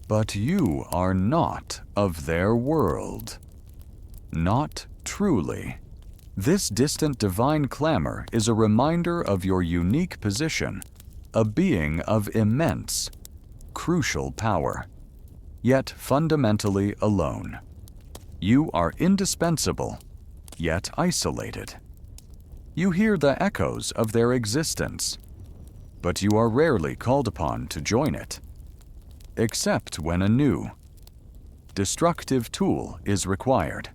A: but you are not of their world. Not truly. This distant divine clamor is a reminder of your unique position, a being of immense, crucial power, yet fundamentally alone. You are indispensable, yet isolated. You hear the echoes of their existence, but you are rarely called upon to join it, except when a new, destructive tool is required.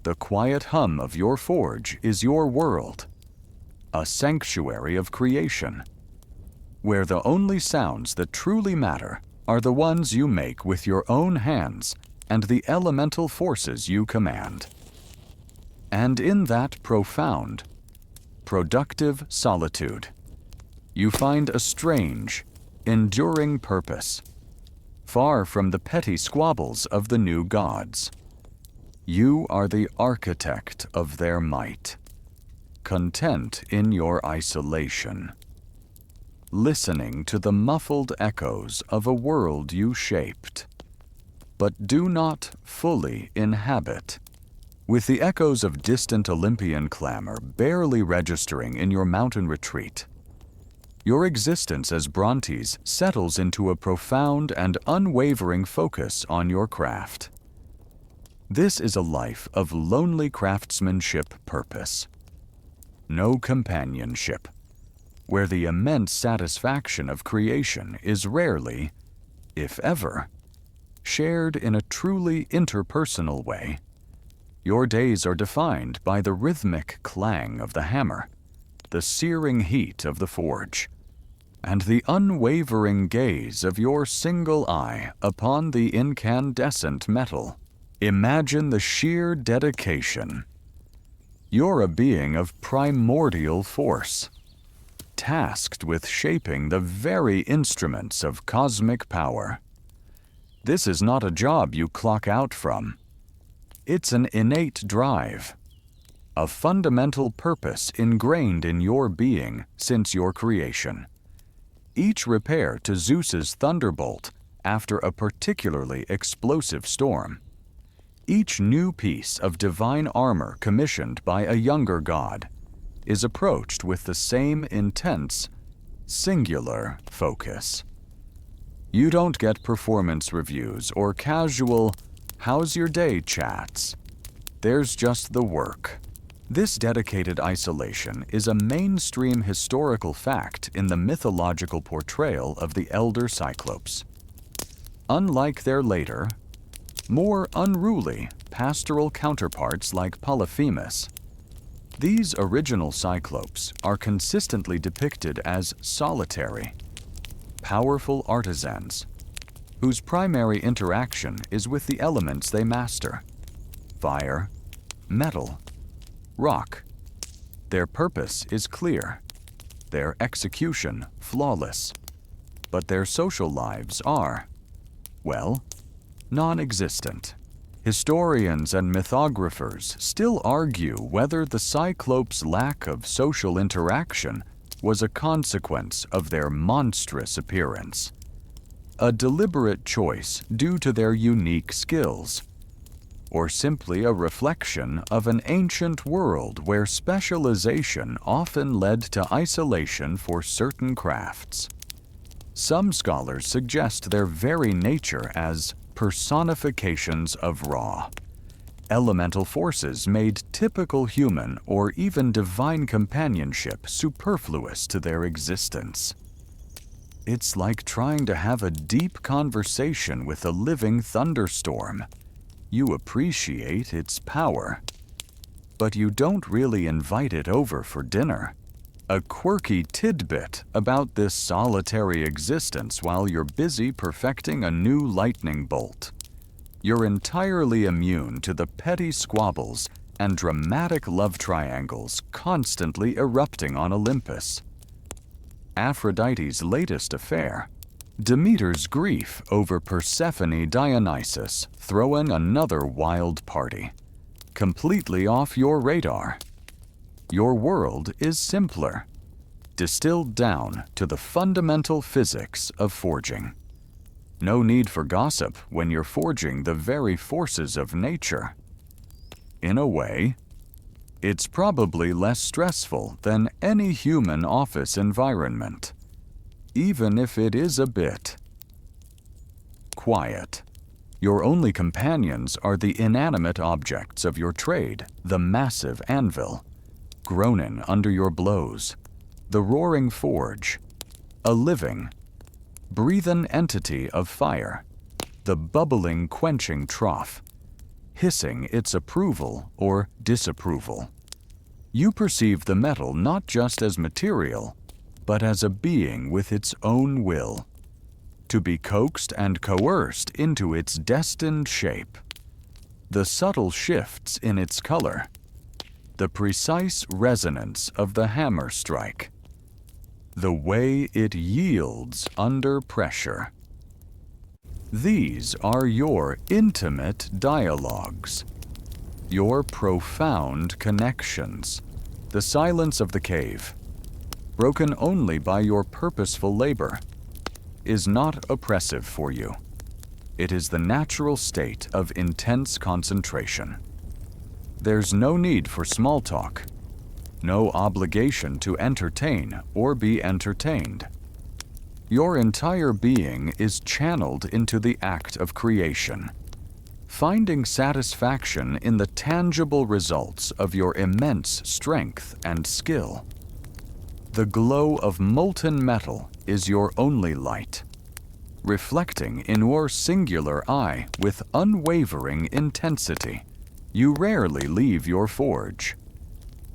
A: The quiet hum of your forge is your world, a sanctuary of creation, where the only sounds that truly matter are the ones you make with your own hands and the elemental forces you command. And in that profound, productive solitude, you find a strange, enduring purpose, far from the petty squabbles of the new gods. You are the architect of their might, content in your isolation, listening to the muffled echoes of a world you shaped, but do not fully inhabit, with the echoes of distant Olympian clamor barely registering in your mountain retreat. Your existence as Brontes settles into a profound and unwavering focus on your craft. This is a life of lonely craftsmanship purpose. No companionship, where the immense satisfaction of creation is rarely, if ever, shared in a truly interpersonal way. Your days are defined by the rhythmic clang of the hammer, the searing heat of the forge, and the unwavering gaze of your single eye upon the incandescent metal. Imagine the sheer dedication. You're a being of primordial force, tasked with shaping the very instruments of cosmic power. This is not a job you clock out from. It's an innate drive, a fundamental purpose ingrained in your being since your creation. Each repair to Zeus's thunderbolt after a particularly explosive storm, each new piece of divine armor commissioned by a younger god, is approached with the same intense, singular focus. You don't get performance reviews or casual, "how's your day" chats. There's just the work. This dedicated isolation is a mainstream historical fact in the mythological portrayal of the elder Cyclops. Unlike their later, more unruly pastoral counterparts like Polyphemus, these original Cyclops are consistently depicted as solitary, powerful artisans whose primary interaction is with the elements they master: fire, metal, rock. Their purpose is clear, their execution flawless, but their social lives are, well, non-existent. Historians and mythographers still argue whether the Cyclops' lack of social interaction was a consequence of their monstrous appearance, a deliberate choice due to their unique skills, or simply a reflection of an ancient world where specialization often led to isolation for certain crafts. Some scholars suggest their very nature as personifications of Ra, elemental forces made typical human or even divine companionship superfluous to their existence. It's like trying to have a deep conversation with a living thunderstorm. You appreciate its power, but you don't really invite it over for dinner. A quirky tidbit about this solitary existence while you're busy perfecting a new lightning bolt. You're entirely immune to the petty squabbles and dramatic love triangles constantly erupting on Olympus. Aphrodite's latest affair, Demeter's grief over Persephone Dionysus throwing another wild party, completely off your radar. Your world is simpler, distilled down to the fundamental physics of forging. No need for gossip when you're forging the very forces of nature. In a way, it's probably less stressful than any human office environment, even if it is a bit quiet. Your only companions are the inanimate objects of your trade, the massive anvil, groaning under your blows, the roaring forge, a living, breathen entity of fire, the bubbling, quenching trough, hissing its approval or disapproval. You perceive the metal not just as material, but as a being with its own will, to be coaxed and coerced into its destined shape. The subtle shifts in its color, the precise resonance of the hammer strike, the way it yields under pressure. These are your intimate dialogues, your profound connections. The silence of the cave, broken only by your purposeful labor, is not oppressive for you. It is the natural state of intense concentration. There's no need for small talk, no obligation to entertain or be entertained. Your entire being is channeled into the act of creation, finding satisfaction in the tangible results of your immense strength and skill. The glow of molten metal is your only light, reflecting in your singular eye with unwavering intensity. You rarely leave your forge,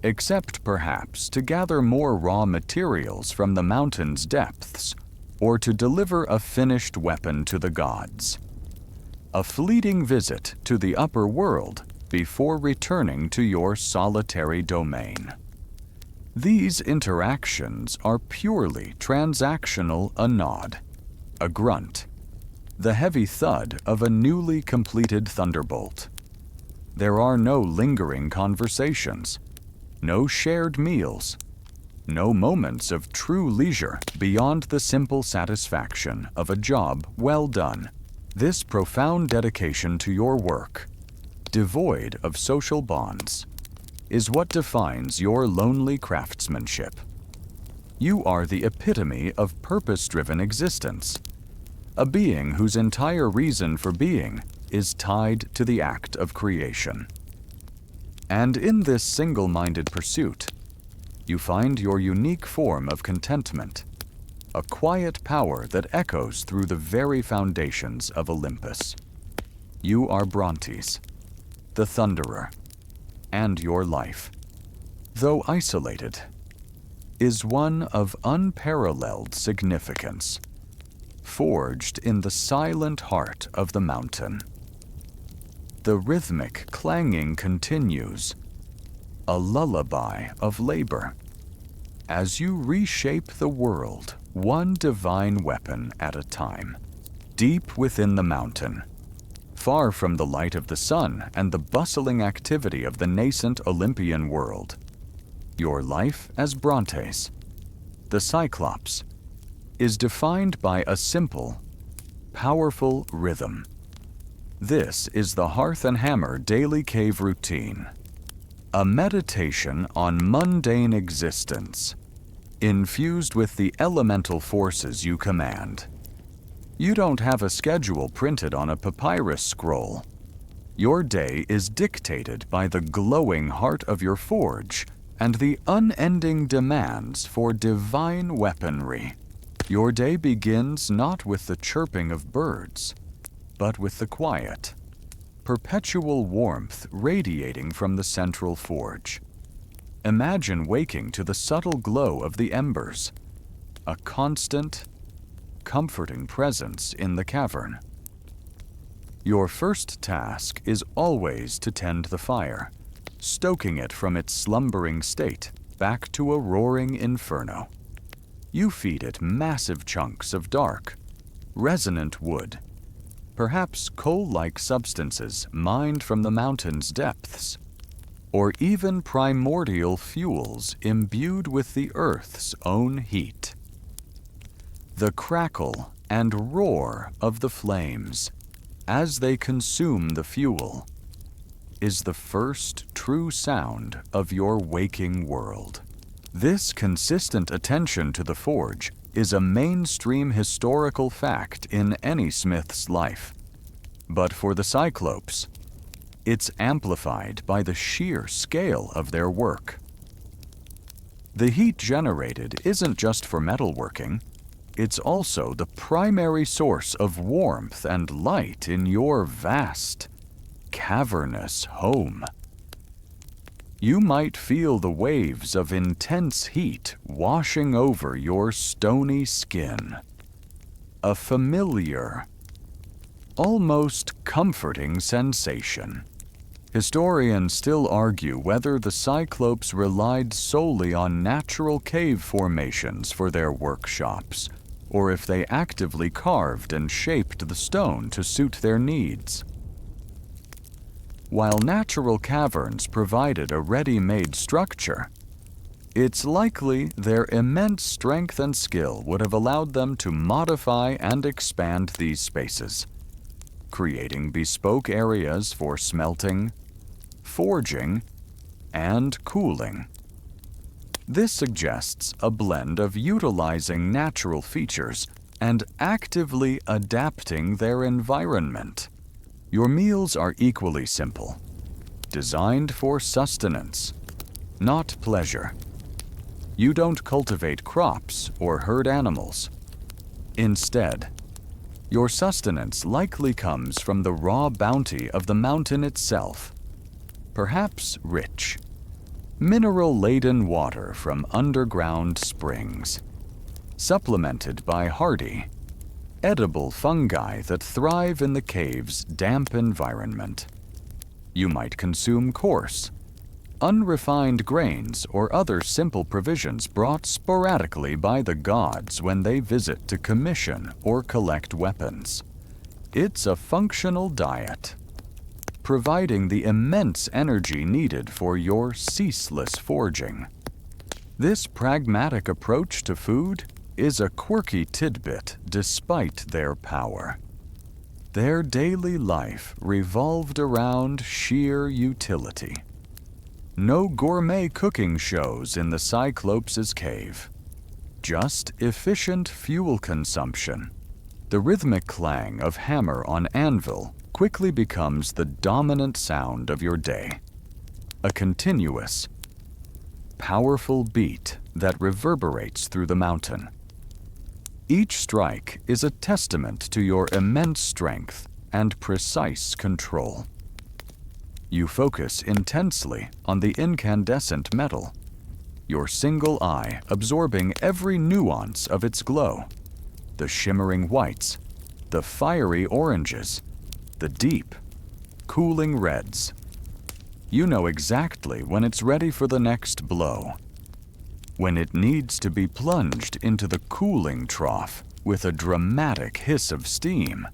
A: except perhaps to gather more raw materials from the mountain's depths or to deliver a finished weapon to the gods. A fleeting visit to the upper world before returning to your solitary domain. These interactions are purely transactional: a nod, a grunt, the heavy thud of a newly completed thunderbolt. There are no lingering conversations, no shared meals, no moments of true leisure beyond the simple satisfaction of a job well done. This profound dedication to your work, devoid of social bonds, is what defines your lonely craftsmanship. You are the epitome of purpose-driven existence, a being whose entire reason for being is tied to the act of creation. And in this single-minded pursuit, you find your unique form of contentment, a quiet power that echoes through the very foundations of Olympus. You are Brontes, the Thunderer, and your life, though isolated, is one of unparalleled significance, forged in the silent heart of the mountain. The rhythmic clanging continues, a lullaby of labor, as you reshape the world one divine weapon at a time. Deep within the mountain, far from the light of the sun and the bustling activity of the nascent Olympian world, your life as Brontes, the Cyclops, is defined by a simple, powerful rhythm. This is the Hearth and Hammer daily cave routine, a meditation on mundane existence, infused with the elemental forces you command. You don't have a schedule printed on a papyrus scroll. Your day is dictated by the glowing heart of your forge and the unending demands for divine weaponry. Your day begins not with the chirping of birds, but with the quiet, perpetual warmth radiating from the central forge. Imagine waking to the subtle glow of the embers, a constant, comforting presence in the cavern. Your first task is always to tend the fire, stoking it from its slumbering state back to a roaring inferno. You feed it massive chunks of dark, resonant wood, perhaps coal-like substances mined from the mountain's depths, or even primordial fuels imbued with the earth's own heat. The crackle and roar of the flames as they consume the fuel is the first true sound of your waking world. This consistent attention to the forge is a mainstream historical fact in any smith's life. But for the Cyclops, it's amplified by the sheer scale of their work. The heat generated isn't just for metalworking, it's also the primary source of warmth and light in your vast, cavernous home. You might feel the waves of intense heat washing over your stony skin. A familiar, almost comforting sensation. Historians still argue whether the Cyclops relied solely on natural cave formations for their workshops, or if they actively carved and shaped the stone to suit their needs. While natural caverns provided a ready-made structure, it's likely their immense strength and skill would have allowed them to modify and expand these spaces, creating bespoke areas for smelting, forging, and cooling. This suggests a blend of utilizing natural features and actively adapting their environment. Your meals are equally simple, designed for sustenance, not pleasure. You don't cultivate crops or herd animals. Instead, your sustenance likely comes from the raw bounty of the mountain itself, perhaps rich, mineral-laden water from underground springs, supplemented by hardy, edible fungi that thrive in the cave's damp environment. You might consume coarse, unrefined grains or other simple provisions brought sporadically by the gods when they visit to commission or collect weapons. It's a functional diet, providing the immense energy needed for your ceaseless forging. This pragmatic approach to food is a quirky tidbit despite their power. Their daily life revolved around sheer utility. No gourmet cooking shows in the Cyclops' cave, just efficient fuel consumption. The rhythmic clang of hammer on anvil quickly becomes the dominant sound of your day, a continuous, powerful beat that reverberates through the mountain. Each strike is a testament to your immense strength and precise control. You focus intensely on the incandescent metal, your single eye absorbing every nuance of its glow, the shimmering whites, the fiery oranges, the deep, cooling reds. You know exactly when it's ready for the next blow, when it needs to be plunged into the cooling trough with a dramatic hiss of steam,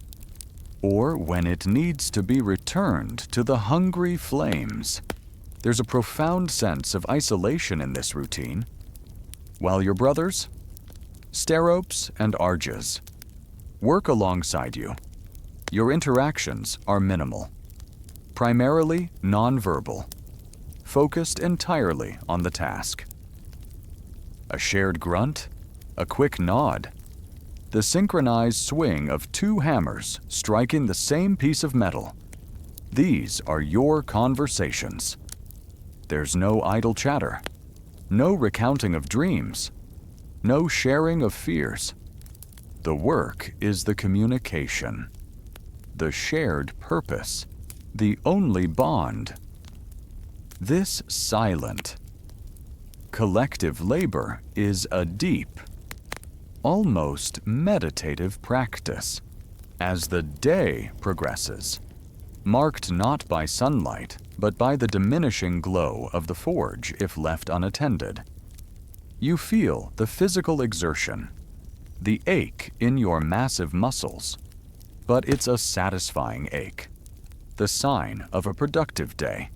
A: or when it needs to be returned to the hungry flames. There's a profound sense of isolation in this routine. While your brothers, Steropes and arges work alongside you. Your interactions are minimal, primarily nonverbal, focused entirely on the task. A shared grunt, a quick nod, the synchronized swing of two hammers striking the same piece of metal. These are your conversations. There's no idle chatter, no recounting of dreams, no sharing of fears. The work is the communication, the shared purpose, the only bond. This silent, collective labor is a deep, almost meditative practice. As the day progresses, marked not by sunlight, but by the diminishing glow of the forge if left unattended, you feel the physical exertion, the ache in your massive muscles, but it's a satisfying ache, the sign of a productive day.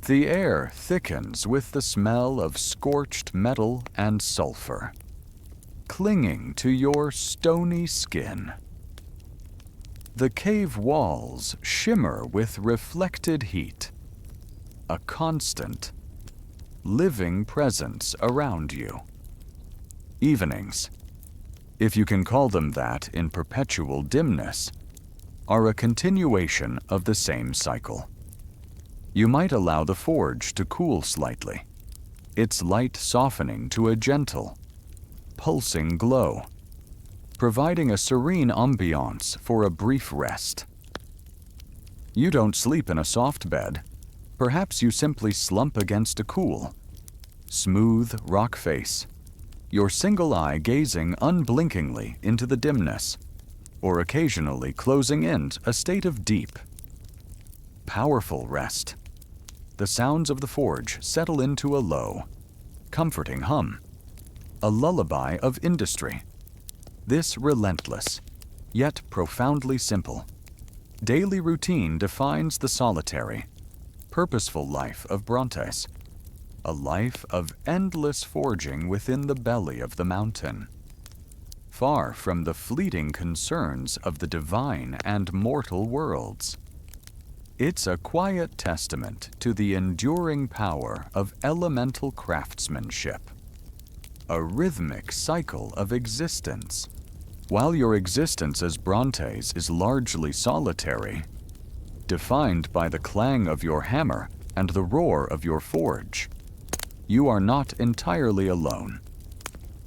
A: The air thickens with the smell of scorched metal and sulfur, clinging to your stony skin. The cave walls shimmer with reflected heat, a constant, living presence around you. Evenings, if you can call them that in perpetual dimness, are a continuation of the same cycle. You might allow the forge to cool slightly, its light softening to a gentle, pulsing glow, providing a serene ambiance for a brief rest. You don't sleep in a soft bed. Perhaps you simply slump against a cool, smooth rock face, your single eye gazing unblinkingly into the dimness, or occasionally closing in a state of deep, powerful rest. The sounds of the forge settle into a low, comforting hum, a lullaby of industry. This relentless, yet profoundly simple, daily routine defines the solitary, purposeful life of Brontes, a life of endless forging within the belly of the mountain, far from the fleeting concerns of the divine and mortal worlds. It's a quiet testament to the enduring power of elemental craftsmanship, a rhythmic cycle of existence. While your existence as Brontes is largely solitary, defined by the clang of your hammer and the roar of your forge, you are not entirely alone.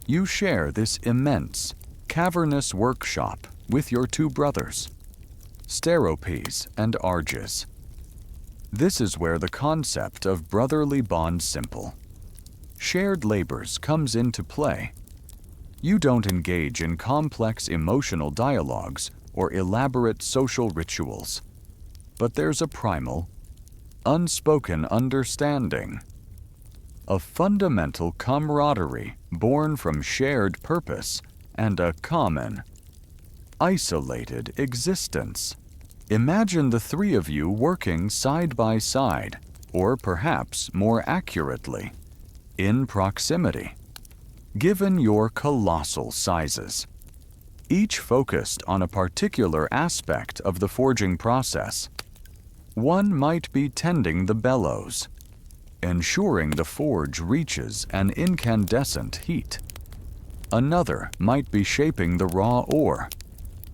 A: You share this immense, cavernous workshop with your two brothers, Steropes and Arges. This is where the concept of brotherly bond simple, shared labors comes into play. You don't engage in complex emotional dialogues or elaborate social rituals, but there's a primal, unspoken understanding, a fundamental camaraderie born from shared purpose and a common, isolated existence. Imagine the three of you working side by side, or perhaps more accurately, in proximity. Given your colossal sizes, each focused on a particular aspect of the forging process, one might be tending the bellows, ensuring the forge reaches an incandescent heat. Another might be shaping the raw ore,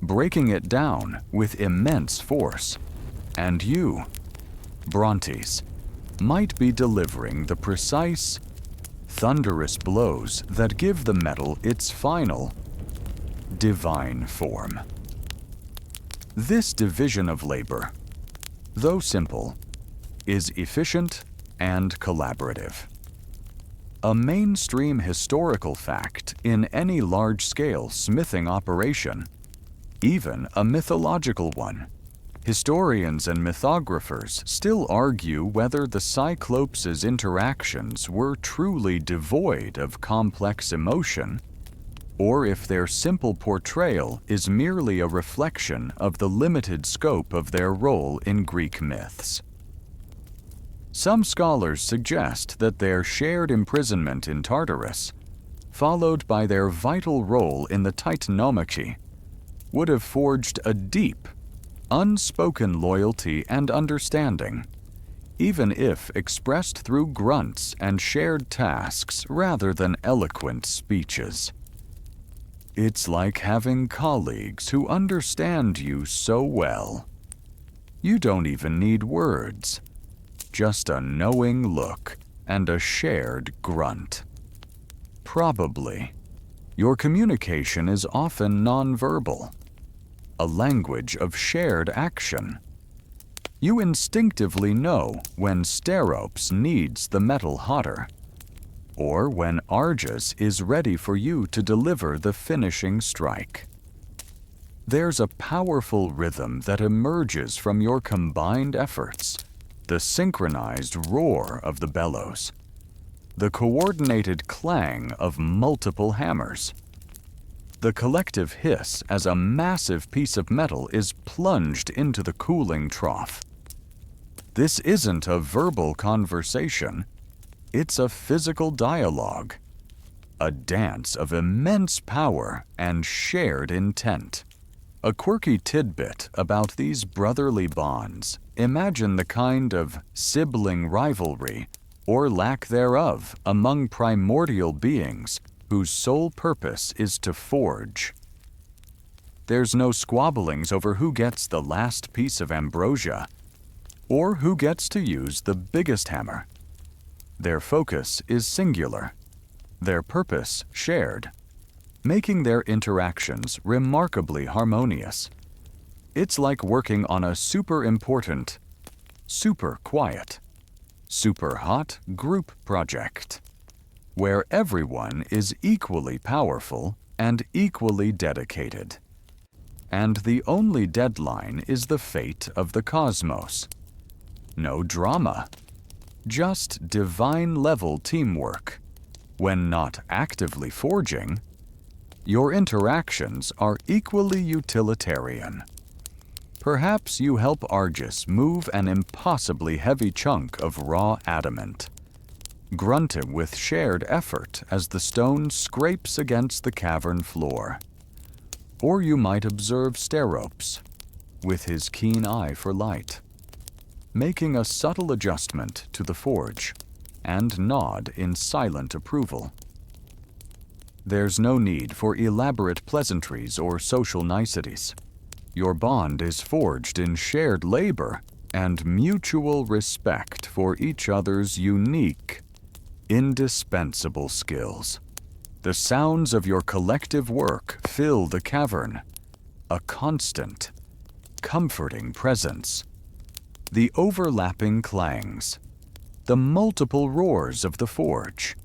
A: breaking it down with immense force. And you, Brontes, might be delivering the precise, thunderous blows that give the metal its final, divine form. This division of labor, though simple, is efficient and collaborative. A mainstream historical fact in any large-scale smithing operation, even a mythological one. Historians and mythographers still argue whether the Cyclops' interactions were truly devoid of complex emotion, or if their simple portrayal is merely a reflection of the limited scope of their role in Greek myths. Some scholars suggest that their shared imprisonment in Tartarus, followed by their vital role in the Titanomachy, would have forged a deep, unspoken loyalty and understanding, even if expressed through grunts and shared tasks rather than eloquent speeches. It's like having colleagues who understand you so well. You don't even need words, just a knowing look and a shared grunt. Probably, your communication is often nonverbal, a language of shared action. You instinctively know when Steropes needs the metal hotter, or when Argus is ready for you to deliver the finishing strike. There's a powerful rhythm that emerges from your combined efforts, the synchronized roar of the bellows, the coordinated clang of multiple hammers, the collective hiss as a massive piece of metal is plunged into the cooling trough. This isn't a verbal conversation, it's a physical dialogue, a dance of immense power and shared intent. A quirky tidbit about these brotherly bonds: imagine the kind of sibling rivalry, or lack thereof, among primordial beings whose sole purpose is to forge. There's no squabblings over who gets the last piece of ambrosia, or who gets to use the biggest hammer. Their focus is singular, their purpose shared, making their interactions remarkably harmonious. It's like working on a super important, super quiet, super hot group project, where everyone is equally powerful and equally dedicated. And the only deadline is the fate of the cosmos. No drama, just divine-level teamwork. When not actively forging, your interactions are equally utilitarian. Perhaps you help Argus move an impossibly heavy chunk of raw adamant, grunting with shared effort as the stone scrapes against the cavern floor. Or you might observe Steropes, with his keen eye for light, making a subtle adjustment to the forge, and nod in silent approval. There's no need for elaborate pleasantries or social niceties. Your bond is forged in shared labor and mutual respect for each other's unique, indispensable skills. The sounds of your collective work fill the cavern, a constant, comforting presence. The overlapping clangs, the multiple roars of the forge,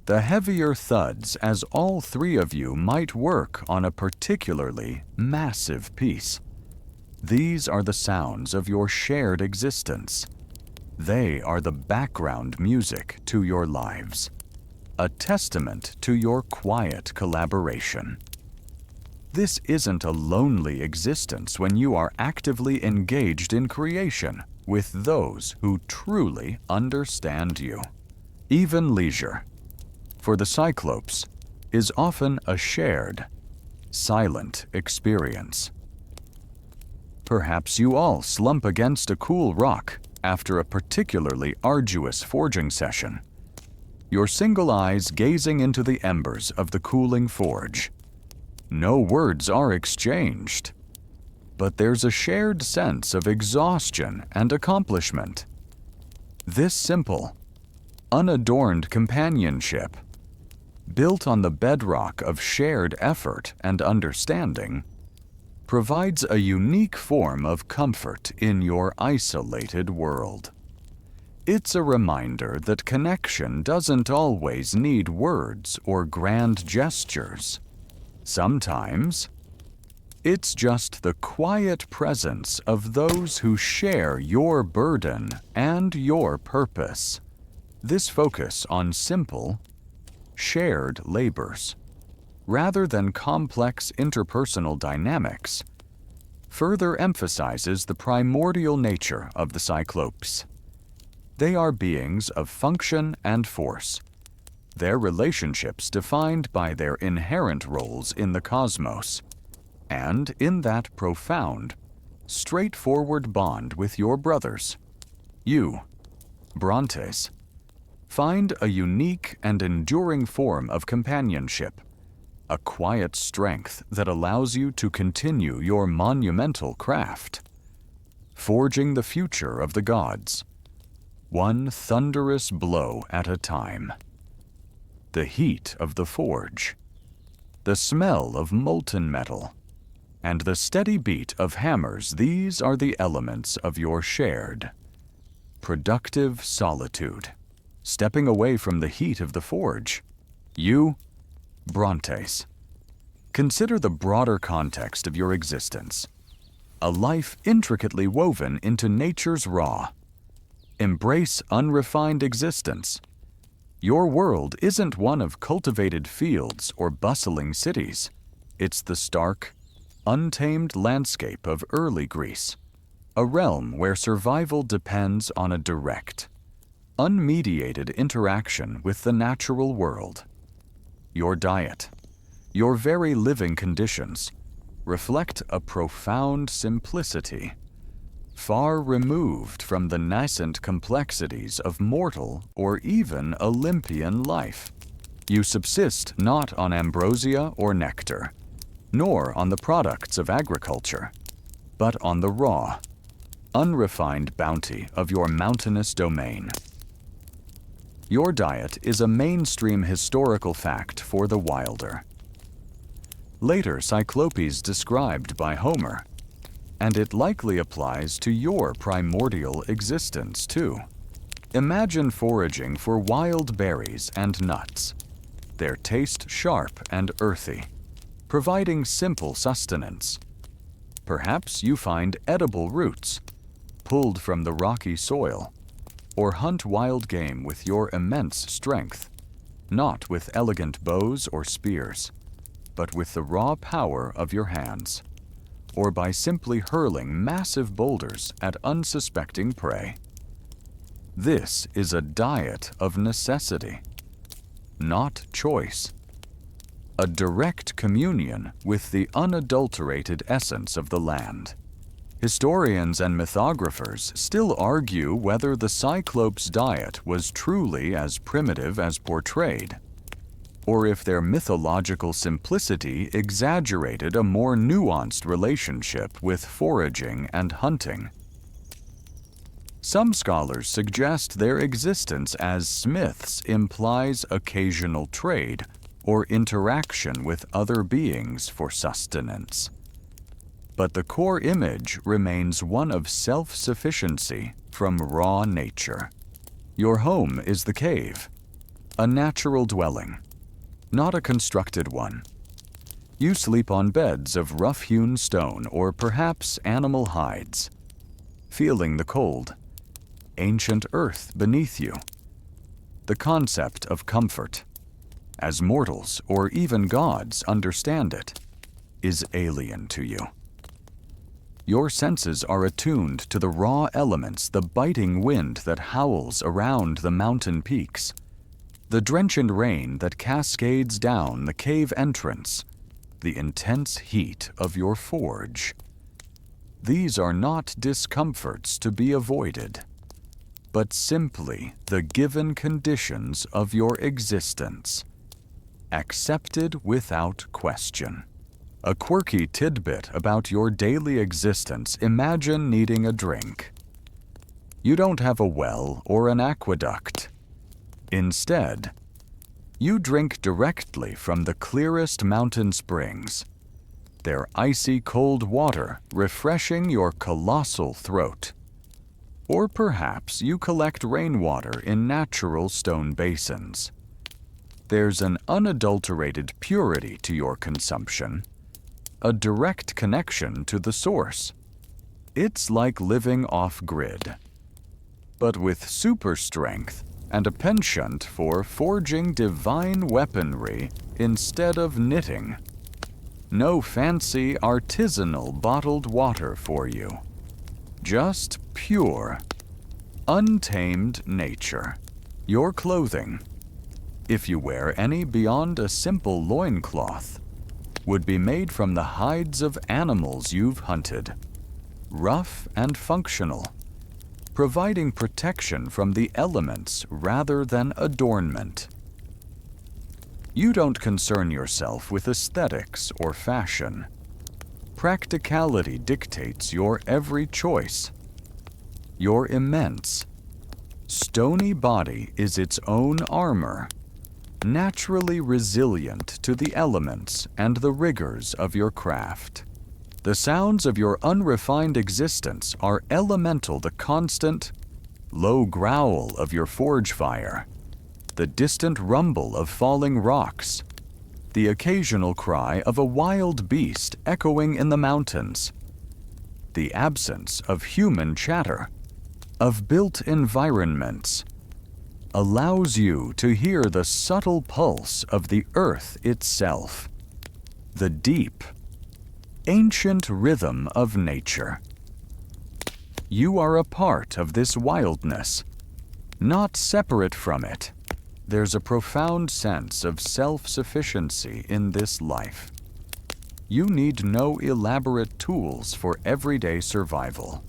A: the heavier thuds as all three of you might work on a particularly massive piece. These are the sounds of your shared existence. They are the background music to your lives, a testament to your quiet collaboration. This isn't a lonely existence when you are actively engaged in creation with those who truly understand you. Even leisure, for the Cyclops, is often a shared, silent experience. Perhaps you all slump against a cool rock after a particularly arduous forging session, your single eyes gazing into the embers of the cooling forge. No words are exchanged, but there's a shared sense of exhaustion and accomplishment. This simple, unadorned companionship, built on the bedrock of shared effort and understanding, provides a unique form of comfort in your isolated world. It's a reminder that connection doesn't always need words or grand gestures. Sometimes, it's just the quiet presence of those who share your burden and your purpose. This focus on simple, shared labors, rather than complex interpersonal dynamics, further emphasizes the primordial nature of the Cyclops. They are beings of function and force, their relationships defined by their inherent roles in the cosmos, and in that profound, straightforward bond with your brothers, you, Brontes, find a unique and enduring form of companionship, a quiet strength that allows you to continue your monumental craft, forging the future of the gods, one thunderous blow at a time. The heat of the forge, the smell of molten metal, and the steady beat of hammers, these are the elements of your shared, productive solitude. Stepping away from the heat of the forge, you, Brontes, consider the broader context of your existence, a life intricately woven into nature's raw. Embrace unrefined existence. Your world isn't one of cultivated fields or bustling cities. It's the stark, untamed landscape of early Greece, a realm where survival depends on a direct, unmediated interaction with the natural world. Your diet, your very living conditions, reflect a profound simplicity, far removed from the nascent complexities of mortal or even Olympian life. You subsist not on ambrosia or nectar, nor on the products of agriculture, but on the raw, unrefined bounty of your mountainous domain. Your diet is a mainstream historical fact for the wilder. Later Cyclops described by Homer, and it likely applies to your primordial existence too. Imagine foraging for wild berries and nuts, their taste sharp and earthy, providing simple sustenance. Perhaps you find edible roots, pulled from the rocky soil, or hunt wild game with your immense strength, not with elegant bows or spears, but with the raw power of your hands, or by simply hurling massive boulders at unsuspecting prey. This is a diet of necessity, not choice, a direct communion with the unadulterated essence of the land. Historians and mythographers still argue whether the Cyclops' diet was truly as primitive as portrayed, or if their mythological simplicity exaggerated a more nuanced relationship with foraging and hunting. Some scholars suggest their existence as smiths implies occasional trade or interaction with other beings for sustenance. But the core image remains one of self-sufficiency from raw nature. Your home is the cave, a natural dwelling, not a constructed one. You sleep on beds of rough-hewn stone or perhaps animal hides, feeling the cold, ancient earth beneath you. The concept of comfort, as mortals or even gods understand it, is alien to you. Your senses are attuned to the raw elements, the biting wind that howls around the mountain peaks, the drenching rain that cascades down the cave entrance, the intense heat of your forge. These are not discomforts to be avoided, but simply the given conditions of your existence, accepted without question. A quirky tidbit about your daily existence: imagine needing a drink. You don't have a well or an aqueduct. Instead, you drink directly from the clearest mountain springs, their icy cold water refreshing your colossal throat. Or perhaps you collect rainwater in natural stone basins. There's an unadulterated purity to your consumption, a direct connection to the source. It's like living off-grid, but with super strength and a penchant for forging divine weaponry instead of knitting. No fancy artisanal bottled water for you. Just pure, untamed nature. Your clothing, if you wear any beyond a simple loincloth, would be made from the hides of animals you've hunted, rough and functional, providing protection from the elements rather than adornment. You don't concern yourself with aesthetics or fashion. Practicality dictates your every choice. Your immense, stony body is its own armor, naturally resilient to the elements and the rigors of your craft. The sounds of your unrefined existence are elemental, the constant, low growl of your forge fire, the distant rumble of falling rocks, the occasional cry of a wild beast echoing in the mountains, the absence of human chatter, of built environments, allows you to hear the subtle pulse of the earth itself, the deep, ancient rhythm of nature. You are a part of this wildness, not separate from it. There's a profound sense of self-sufficiency in this life. You need no elaborate tools for everyday survival.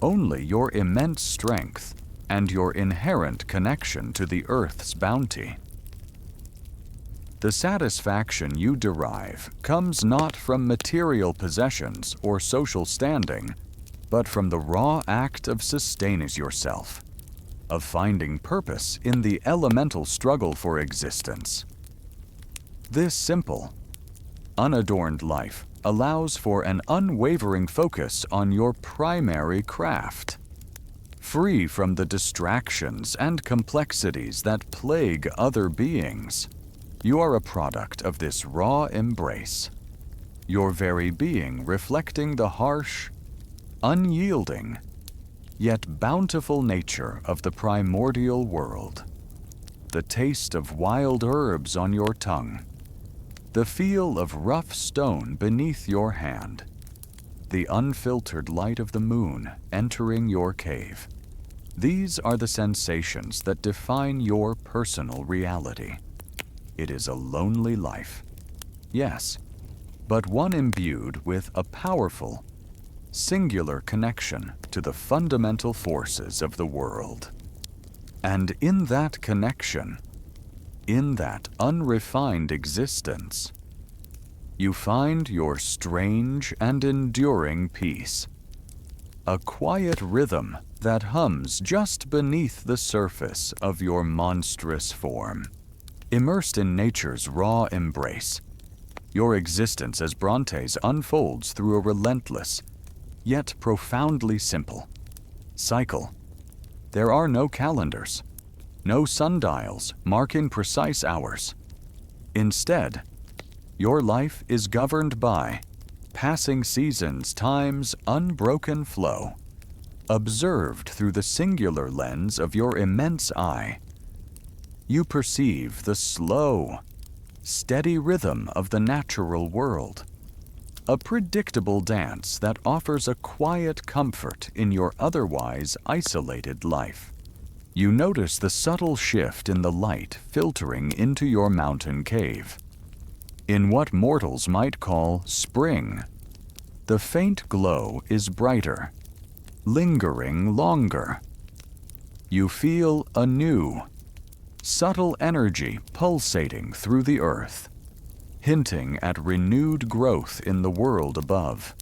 A: Only your immense strength and your inherent connection to the Earth's bounty. The satisfaction you derive comes not from material possessions or social standing, but from the raw act of sustaining yourself, of finding purpose in the elemental struggle for existence. This simple, unadorned life allows for an unwavering focus on your primary craft, free from the distractions and complexities that plague other beings. You are a product of this raw embrace, your very being reflecting the harsh, unyielding, yet bountiful nature of the primordial world. The taste of wild herbs on your tongue, the feel of rough stone beneath your hand, the unfiltered light of the moon entering your cave. These are the sensations that define your personal reality. It is a lonely life, yes, but one imbued with a powerful, singular connection to the fundamental forces of the world. And in that connection, in that unrefined existence, you find your strange and enduring peace, a quiet rhythm that hums just beneath the surface of your monstrous form. Immersed in nature's raw embrace, your existence as Brontes unfolds through a relentless, yet profoundly simple cycle. There are no calendars, no sundials marking precise hours. Instead, your life is governed by passing seasons, time's unbroken flow, observed through the singular lens of your immense eye. You perceive the slow, steady rhythm of the natural world, a predictable dance that offers a quiet comfort in your otherwise isolated life. You notice the subtle shift in the light filtering into your mountain cave. In what mortals might call spring, the faint glow is brighter, lingering longer. You feel a new, subtle energy pulsating through the earth, hinting at renewed growth in the world above.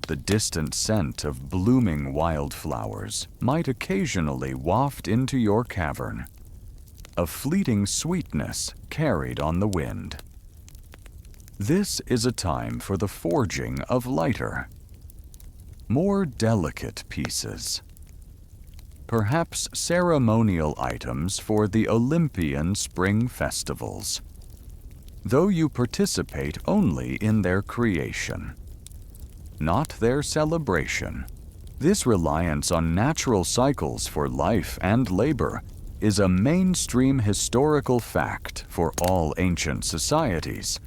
A: The distant scent of blooming wildflowers might occasionally waft into your cavern, a fleeting sweetness carried on the wind. This is a time for the forging of lighter, more delicate pieces. Perhaps ceremonial items for the Olympian spring festivals, though you participate only in their creation, not their celebration. This reliance on natural cycles for life and labor is a mainstream historical fact for all ancient societies.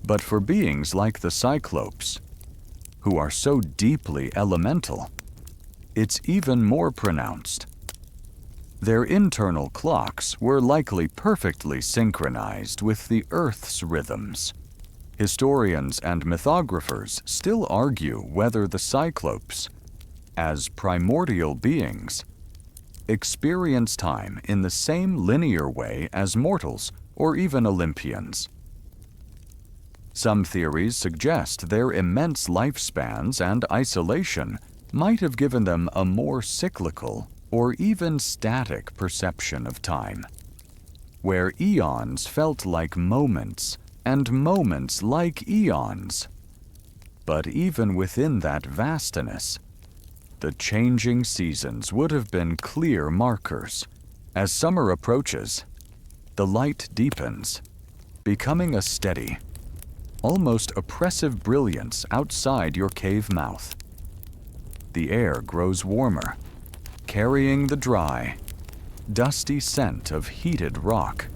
A: But for beings like the Cyclops, who are so deeply elemental, it's even more pronounced. Their internal clocks were likely perfectly synchronized with the Earth's rhythms. Historians and mythographers still argue whether the Cyclops, as primordial beings, experience time in the same linear way as mortals or even Olympians. Some theories suggest their immense lifespans and isolation might have given them a more cyclical or even static perception of time, where eons felt like moments and moments like eons. But even within that vastness, the changing seasons would have been clear markers. As summer approaches, the light deepens, becoming a steady, almost oppressive brilliance outside your cave mouth. The air grows warmer, carrying the dry, dusty scent of heated rock.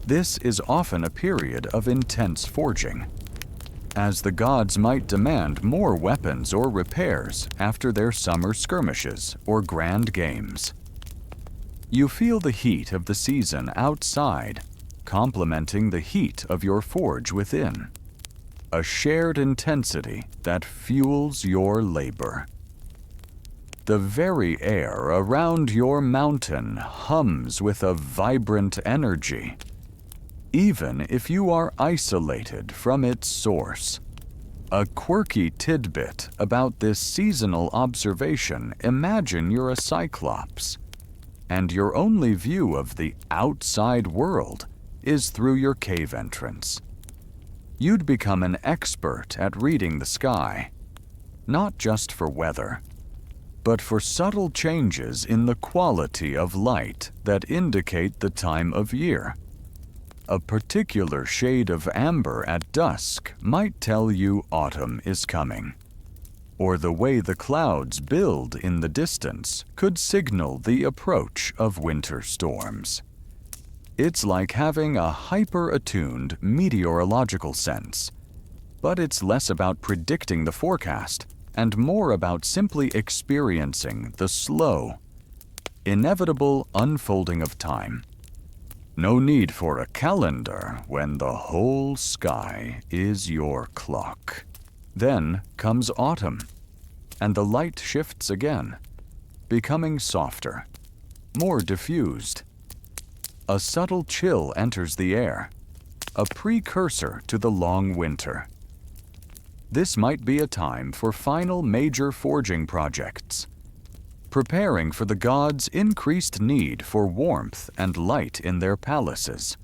A: This is often a period of intense forging, as the gods might demand more weapons or repairs after their summer skirmishes or grand games. You feel the heat of the season outside, complementing the heat of your forge within, a shared intensity that fuels your labor. The very air around your mountain hums with a vibrant energy, even if you are isolated from its source. A quirky tidbit about this seasonal observation: imagine you're a Cyclops, and your only view of the outside world is through your cave entrance. You'd become an expert at reading the sky, not just for weather, but for subtle changes in the quality of light that indicate the time of year. A particular shade of amber at dusk might tell you autumn is coming, or the way the clouds build in the distance could signal the approach of winter storms. It's like having a hyper-attuned meteorological sense, but it's less about predicting the forecast and more about simply experiencing the slow, inevitable unfolding of time. No need for a calendar when the whole sky is your clock. Then comes autumn, and the light shifts again, becoming softer, more diffused. A subtle chill enters the air, a precursor to the long winter. This might be a time for final major forging projects, preparing for the gods' increased need for warmth and light in their palaces,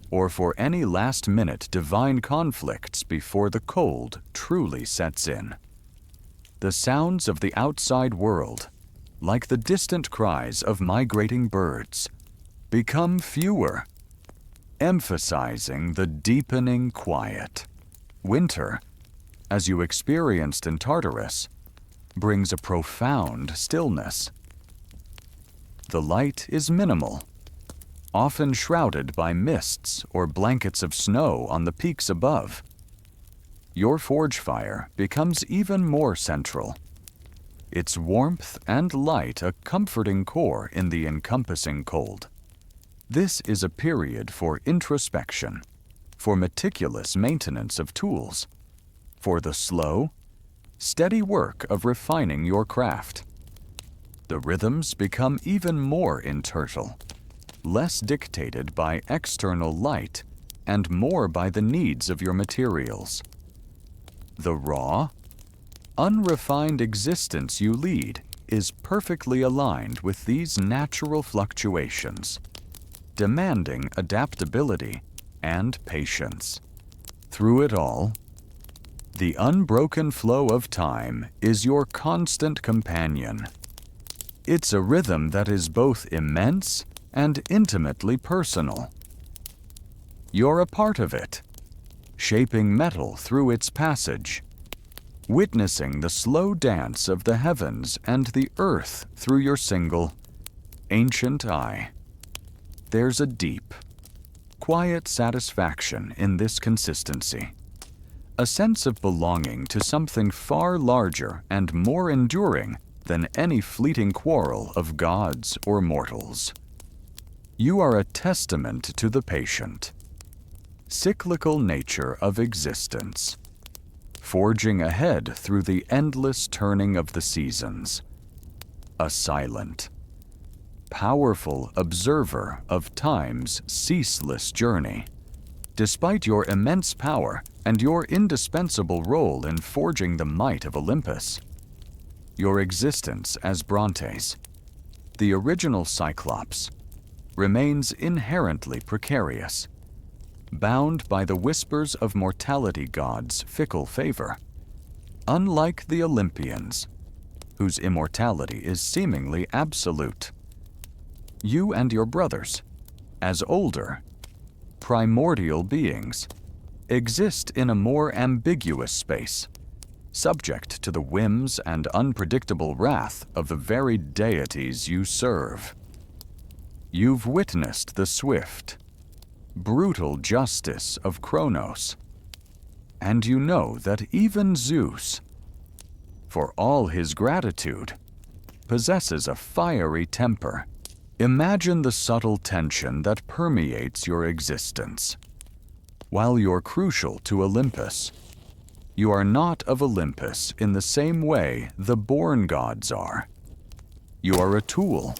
A: or for any last-minute divine conflicts before the cold truly sets in. The sounds of the outside world, like the distant cries of migrating birds, become fewer, emphasizing the deepening quiet. Winter, as you experienced in Tartarus, brings a profound stillness. The light is minimal, often shrouded by mists or blankets of snow on the peaks above. Your forge fire becomes even more central, its warmth and light a comforting core in the encompassing cold. This is a period for introspection, for meticulous maintenance of tools, for the slow, steady work of refining your craft. The rhythms become even more internal, less dictated by external light and more by the needs of your materials. The raw, unrefined existence you lead is perfectly aligned with these natural fluctuations, demanding adaptability and patience. Through it all, the unbroken flow of time is your constant companion. It's a rhythm that is both immense and intimately personal. You're a part of it, shaping metal through its passage, witnessing the slow dance of the heavens and the earth through your single, ancient eye. There's a deep, quiet satisfaction in this consistency, a sense of belonging to something far larger and more enduring than any fleeting quarrel of gods or mortals. You are a testament to the patient, cyclical nature of existence, forging ahead through the endless turning of the seasons, a silent, powerful observer of time's ceaseless journey. Despite your immense power and your indispensable role in forging the might of Olympus, your existence as Brontes, the original Cyclops, remains inherently precarious, bound by the whispers of mortality gods' fickle favor. Unlike the Olympians, whose immortality is seemingly absolute, you and your brothers, as older, primordial beings, exist in a more ambiguous space, subject to the whims and unpredictable wrath of the very deities you serve. You've witnessed the swift, brutal justice of Kronos, and you know that even Zeus, for all his gratitude, possesses a fiery temper. Imagine the subtle tension that permeates your existence. While you're crucial to Olympus, you are not of Olympus in the same way the born gods are. You are a tool,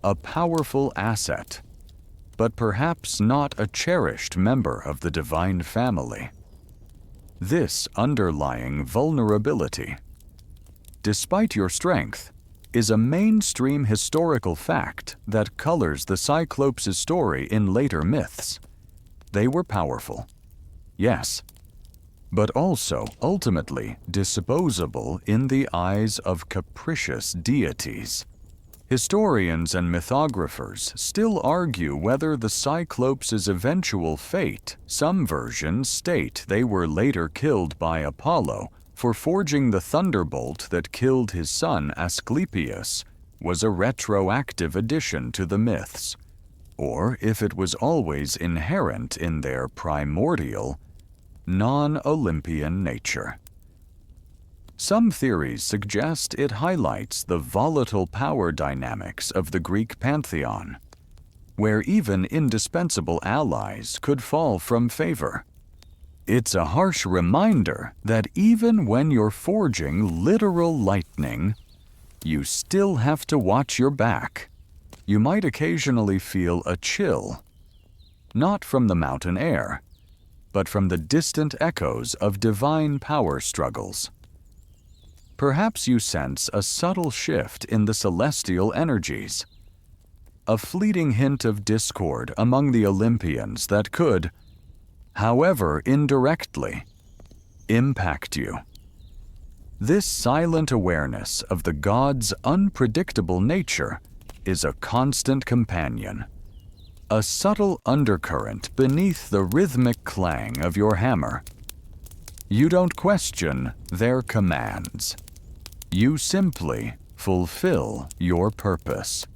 A: a powerful asset, but perhaps not a cherished member of the divine family. This underlying vulnerability, despite your strength, is a mainstream historical fact that colors the Cyclops' story in later myths. They were powerful, yes, but also ultimately disposable in the eyes of capricious deities. Historians and mythographers still argue whether the Cyclops' eventual fate. Some versions state they were later killed by Apollo for forging the thunderbolt that killed his son Asclepius was a retroactive addition to the myths, or if it was always inherent in their primordial, non-Olympian nature. Some theories suggest it highlights the volatile power dynamics of the Greek pantheon, where even indispensable allies could fall from favor. It's a harsh reminder that even when you're forging literal lightning, you still have to watch your back. You might occasionally feel a chill, not from the mountain air, but from the distant echoes of divine power struggles. Perhaps you sense a subtle shift in the celestial energies, a fleeting hint of discord among the Olympians that could, however indirectly, impact you. This silent awareness of the gods' unpredictable nature is a constant companion, a subtle undercurrent beneath the rhythmic clang of your hammer. You don't question their commands. You simply fulfill your purpose,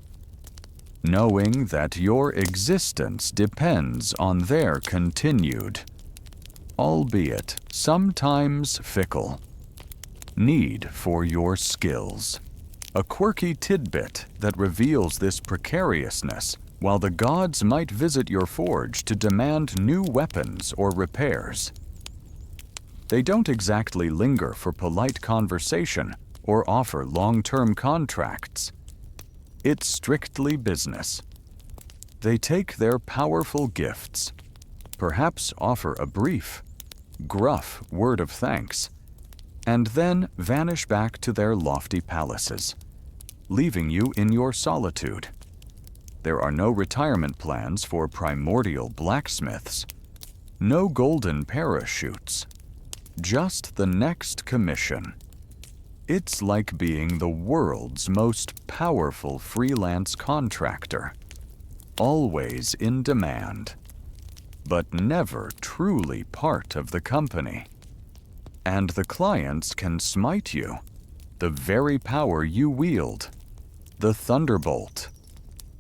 A: knowing that your existence depends on their continued, albeit sometimes fickle, need for your skills. A quirky tidbit that reveals this precariousness. While the gods might visit your forge to demand new weapons or repairs, they don't exactly linger for polite conversation or offer long-term contracts. It's strictly business. They take their powerful gifts, perhaps offer a brief, gruff word of thanks, and then vanish back to their lofty palaces, leaving you in your solitude. There are no retirement plans for primordial blacksmiths, no golden parachutes, just the next commission. It's like being the world's most powerful freelance contractor, always in demand, but never truly part of the company. And the clients can smite you, the very power you wield, the thunderbolt,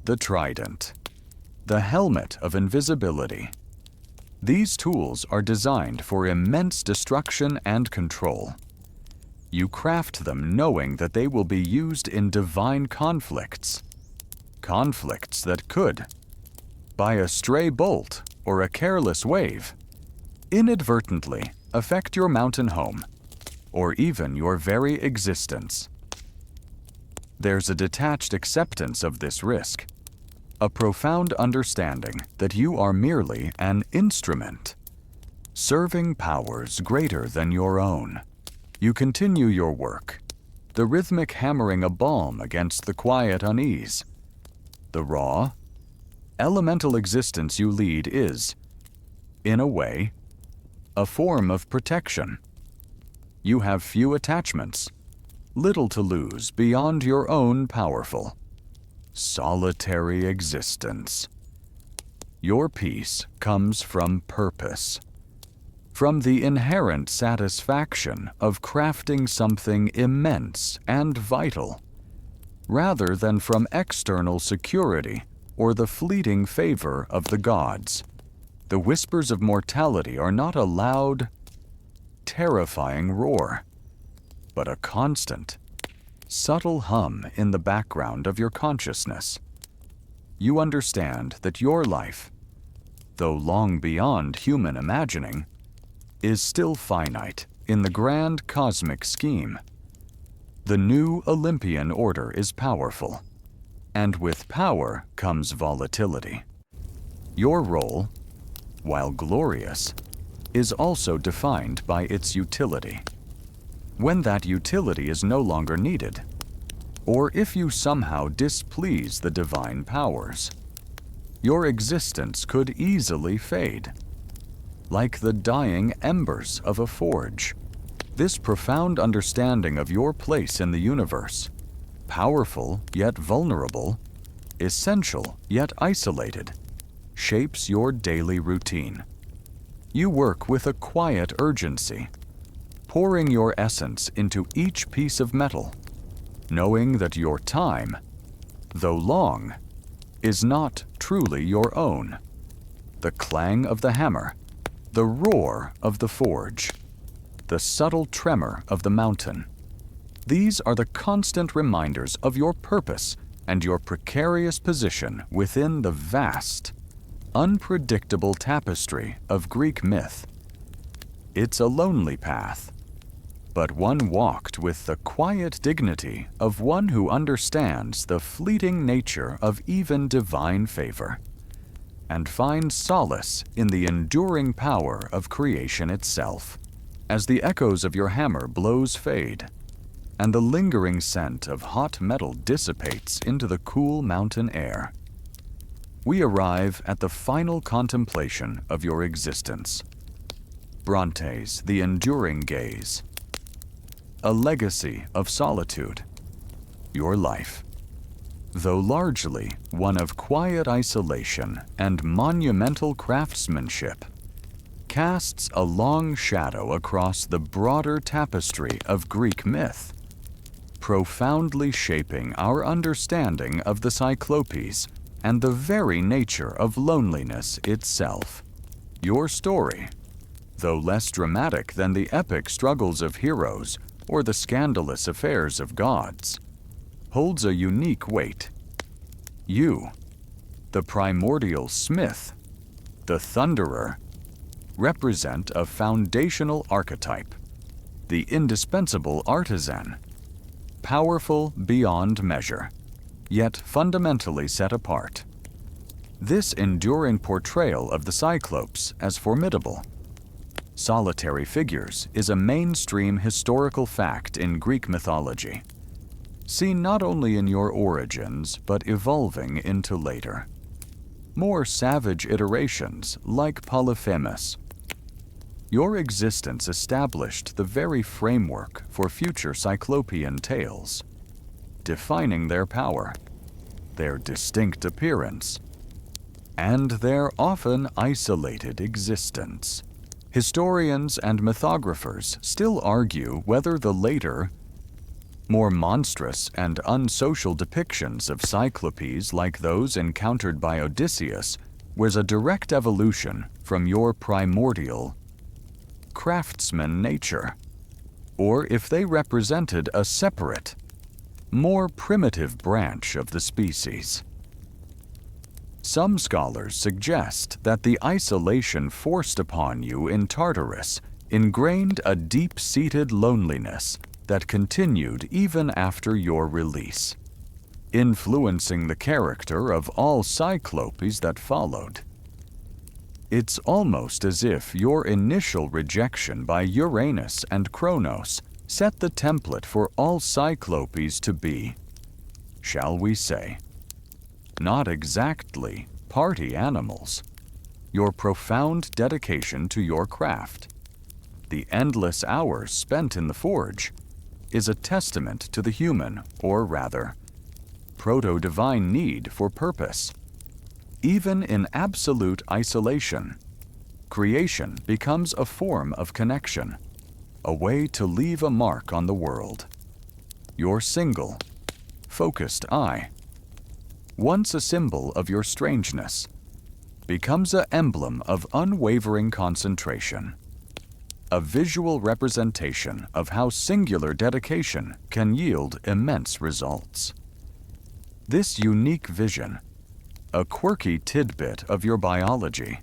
A: the trident, the helmet of invisibility. These tools are designed for immense destruction and control. You craft them knowing that they will be used in divine conflicts. Conflicts that could, by a stray bolt or a careless wave, inadvertently affect your mountain home, or even your very existence. There's a detached acceptance of this risk, a profound understanding that you are merely an instrument, serving powers greater than your own. You continue your work, the rhythmic hammering a balm against the quiet unease. The raw, elemental existence you lead is, in a way, a form of protection. You have few attachments, little to lose beyond your own powerful, solitary existence. Your peace comes from purpose, from the inherent satisfaction of crafting something immense and vital, rather than from external security or the fleeting favor of the gods. The whispers of mortality are not a loud, terrifying roar, but a constant, subtle hum in the background of your consciousness. You understand that your life, though long beyond human imagining, is still finite in the grand cosmic scheme. The new Olympian order is powerful, and with power comes volatility. Your role, while glorious, is also defined by its utility. When that utility is no longer needed, or if you somehow displease the divine powers, your existence could easily fade, like the dying embers of a forge. This profound understanding of your place in the universe, powerful yet vulnerable, essential yet isolated, shapes your daily routine. You work with a quiet urgency, pouring your essence into each piece of metal, knowing that your time, though long, is not truly your own. The clang of the hammer, the roar of the forge, the subtle tremor of the mountain, these are the constant reminders of your purpose and your precarious position within the vast, unpredictable tapestry of Greek myth. It's a lonely path, but one walked with the quiet dignity of one who understands the fleeting nature of even divine favor, and finds solace in the enduring power of creation itself. As the echoes of your hammer blows fade, and the lingering scent of hot metal dissipates into the cool mountain air, we arrive at the final contemplation of your existence. Bronte's The Enduring Gaze. A legacy of solitude. Your life, though largely one of quiet isolation and monumental craftsmanship, casts a long shadow across the broader tapestry of Greek myth, profoundly shaping our understanding of the Cyclopes and the very nature of loneliness itself. Your story, though less dramatic than the epic struggles of heroes or the scandalous affairs of gods, holds a unique weight. You, the primordial smith, the thunderer, represent a foundational archetype, the indispensable artisan, powerful beyond measure, yet fundamentally set apart. This enduring portrayal of the Cyclops as formidable, solitary figures is a mainstream historical fact in Greek mythology, seen not only in your origins but evolving into later, more savage iterations like Polyphemus. Your existence established the very framework for future Cyclopean tales, defining their power, their distinct appearance, and their often isolated existence. Historians and mythographers still argue whether the later, more monstrous and unsocial depictions of Cyclopes like those encountered by Odysseus was a direct evolution from your primordial craftsman nature, or if they represented a separate, more primitive branch of the species. Some scholars suggest that the isolation forced upon you in Tartarus ingrained a deep-seated loneliness that continued even after your release, influencing the character of all Cyclopes that followed. It's almost as if your initial rejection by Uranus and Kronos set the template for all Cyclopes to be, shall we say, not exactly party animals. Your profound dedication to your craft, the endless hours spent in the forge, is a testament to the human, or rather, proto-divine need for purpose. Even in absolute isolation, creation becomes a form of connection, a way to leave a mark on the world. Your single, focused eye, once a symbol of your strangeness, becomes an emblem of unwavering concentration, a visual representation of how singular dedication can yield immense results. This unique vision, a quirky tidbit of your biology,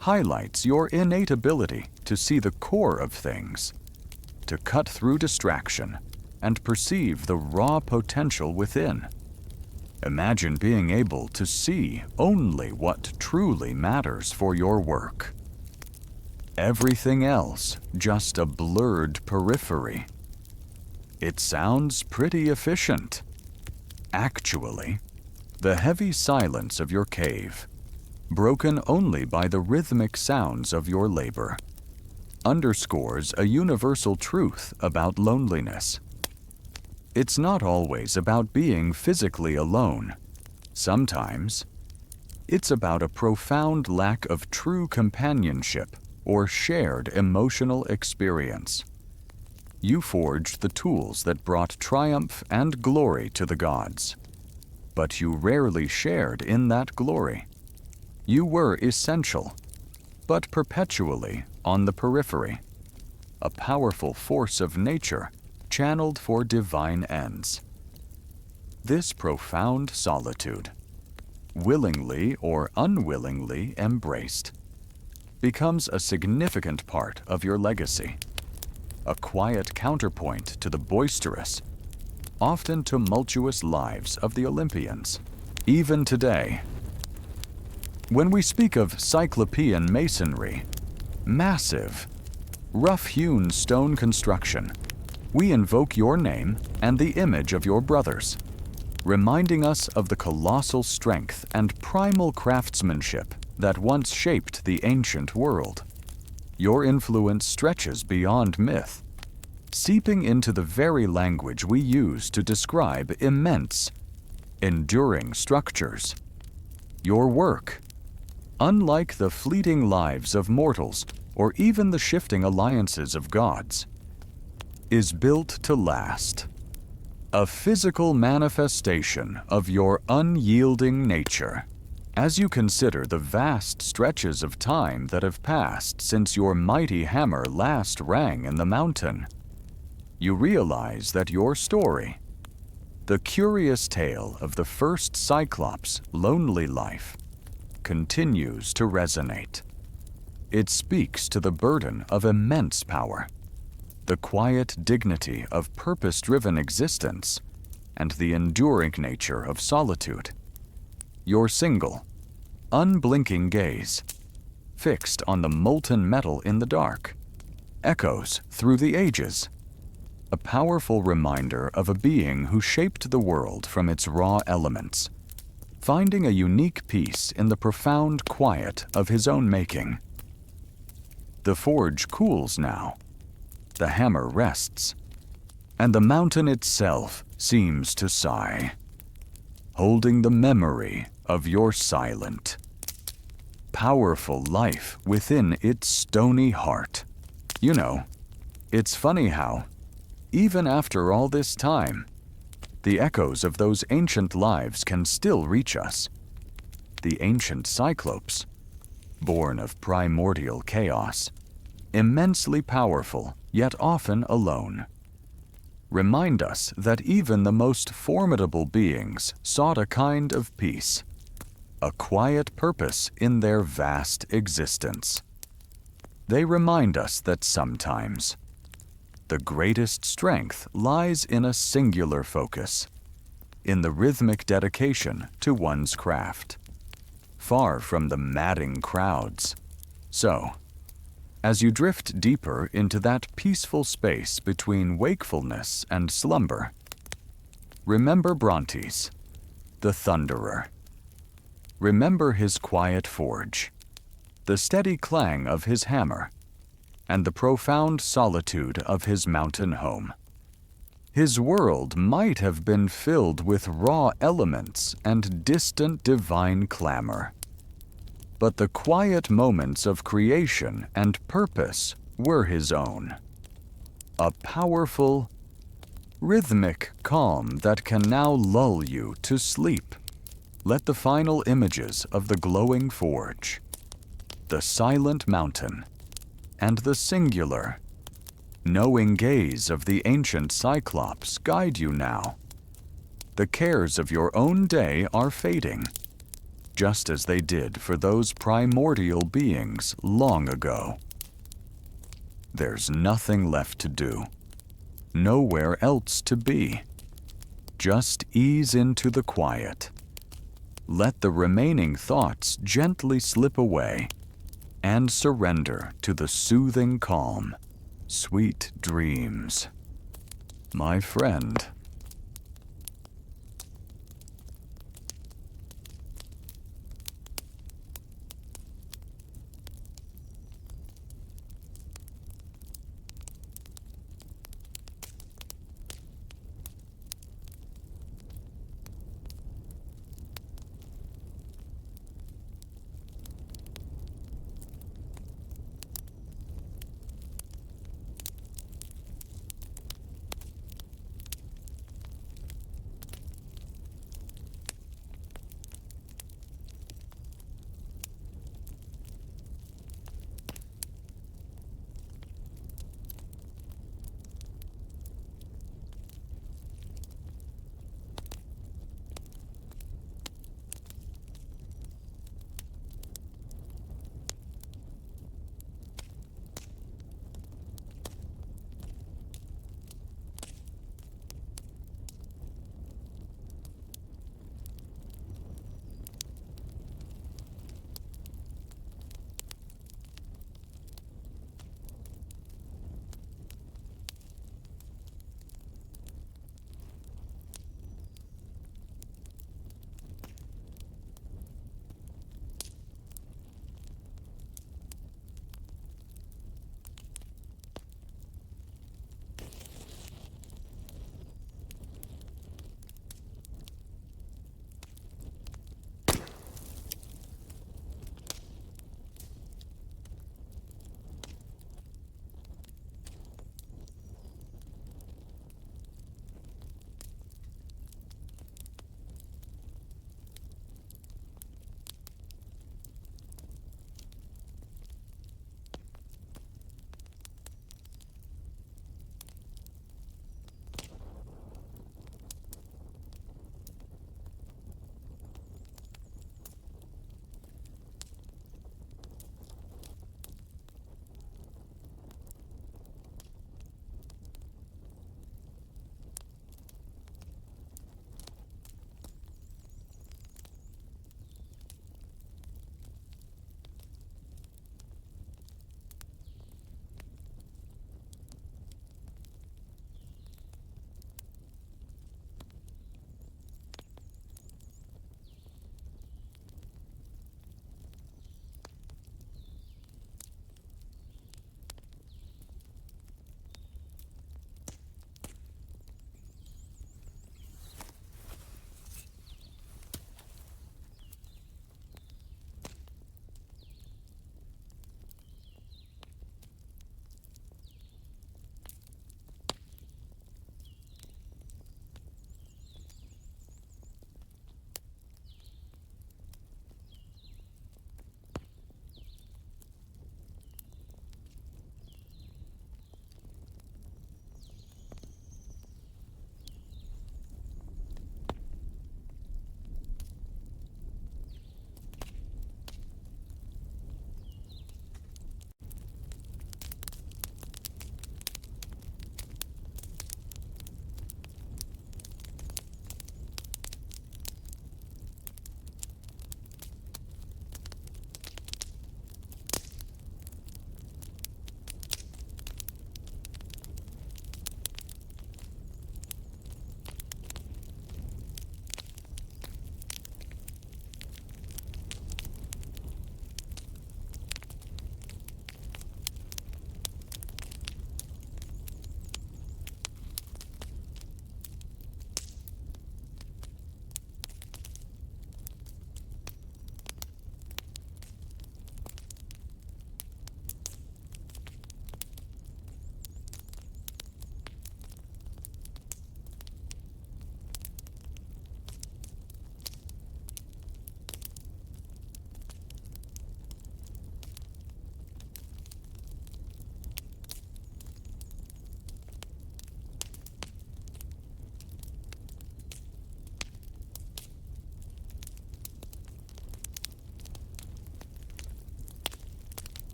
A: highlights your innate ability to see the core of things, to cut through distraction and perceive the raw potential within. Imagine being able to see only what truly matters for your work. Everything else just a blurred periphery. It sounds pretty efficient. Actually, the heavy silence of your cave, broken only by the rhythmic sounds of your labor, underscores a universal truth about loneliness. It's not always about being physically alone. Sometimes, it's about a profound lack of true companionship or shared emotional experience. You forged the tools that brought triumph and glory to the gods, but you rarely shared in that glory. You were essential, but perpetually on the periphery, a powerful force of nature channeled for divine ends. This profound solitude, willingly or unwillingly embraced, becomes a significant part of your legacy, a quiet counterpoint to the boisterous, often tumultuous lives of the Olympians. Even today, when we speak of Cyclopean masonry, massive, rough-hewn stone construction, we invoke your name and the image of your brothers, reminding us of the colossal strength and primal craftsmanship that once shaped the ancient world. Your influence stretches beyond myth, seeping into the very language we use to describe immense, enduring structures. Your work, unlike the fleeting lives of mortals or even the shifting alliances of gods, is built to last, a physical manifestation of your unyielding nature. As you consider the vast stretches of time that have passed since your mighty hammer last rang in the mountain, you realize that your story, the curious tale of the first Cyclops' lonely life, continues to resonate. It speaks to the burden of immense power, the quiet dignity of purpose-driven existence, and the enduring nature of solitude. Your single, unblinking gaze, fixed on the molten metal in the dark, echoes through the ages, a powerful reminder of a being who shaped the world from its raw elements, finding a unique peace in the profound quiet of his own making. The forge cools now, the hammer rests, and the mountain itself seems to sigh, holding the memory of your silent, powerful life within its stony heart. You know, it's funny how, even after all this time, the echoes of those ancient lives can still reach us. The ancient Cyclops, born of primordial chaos, immensely powerful yet often alone. Remind us that even the most formidable beings sought a kind of peace, a quiet purpose in their vast existence. They remind us that sometimes the greatest strength lies in a singular focus, in the rhythmic dedication to one's craft, far from the madding crowds. So, as you drift deeper into that peaceful space between wakefulness and slumber, remember Brontes, the Thunderer. Remember his quiet forge, the steady clang of his hammer, and the profound solitude of his mountain home. His world might have been filled with raw elements and distant divine clamor, but the quiet moments of creation and purpose were his own. A powerful, rhythmic calm that can now lull you to sleep. Let the final images of the glowing forge, the silent mountain, and the singular, knowing gaze of the ancient Cyclops guide you now. The cares of your own day are fading, just as they did for those primordial beings long ago. There's nothing left to do, nowhere else to be. Just ease into the quiet. Let the remaining thoughts gently slip away and surrender to the soothing calm. Sweet dreams. My friend.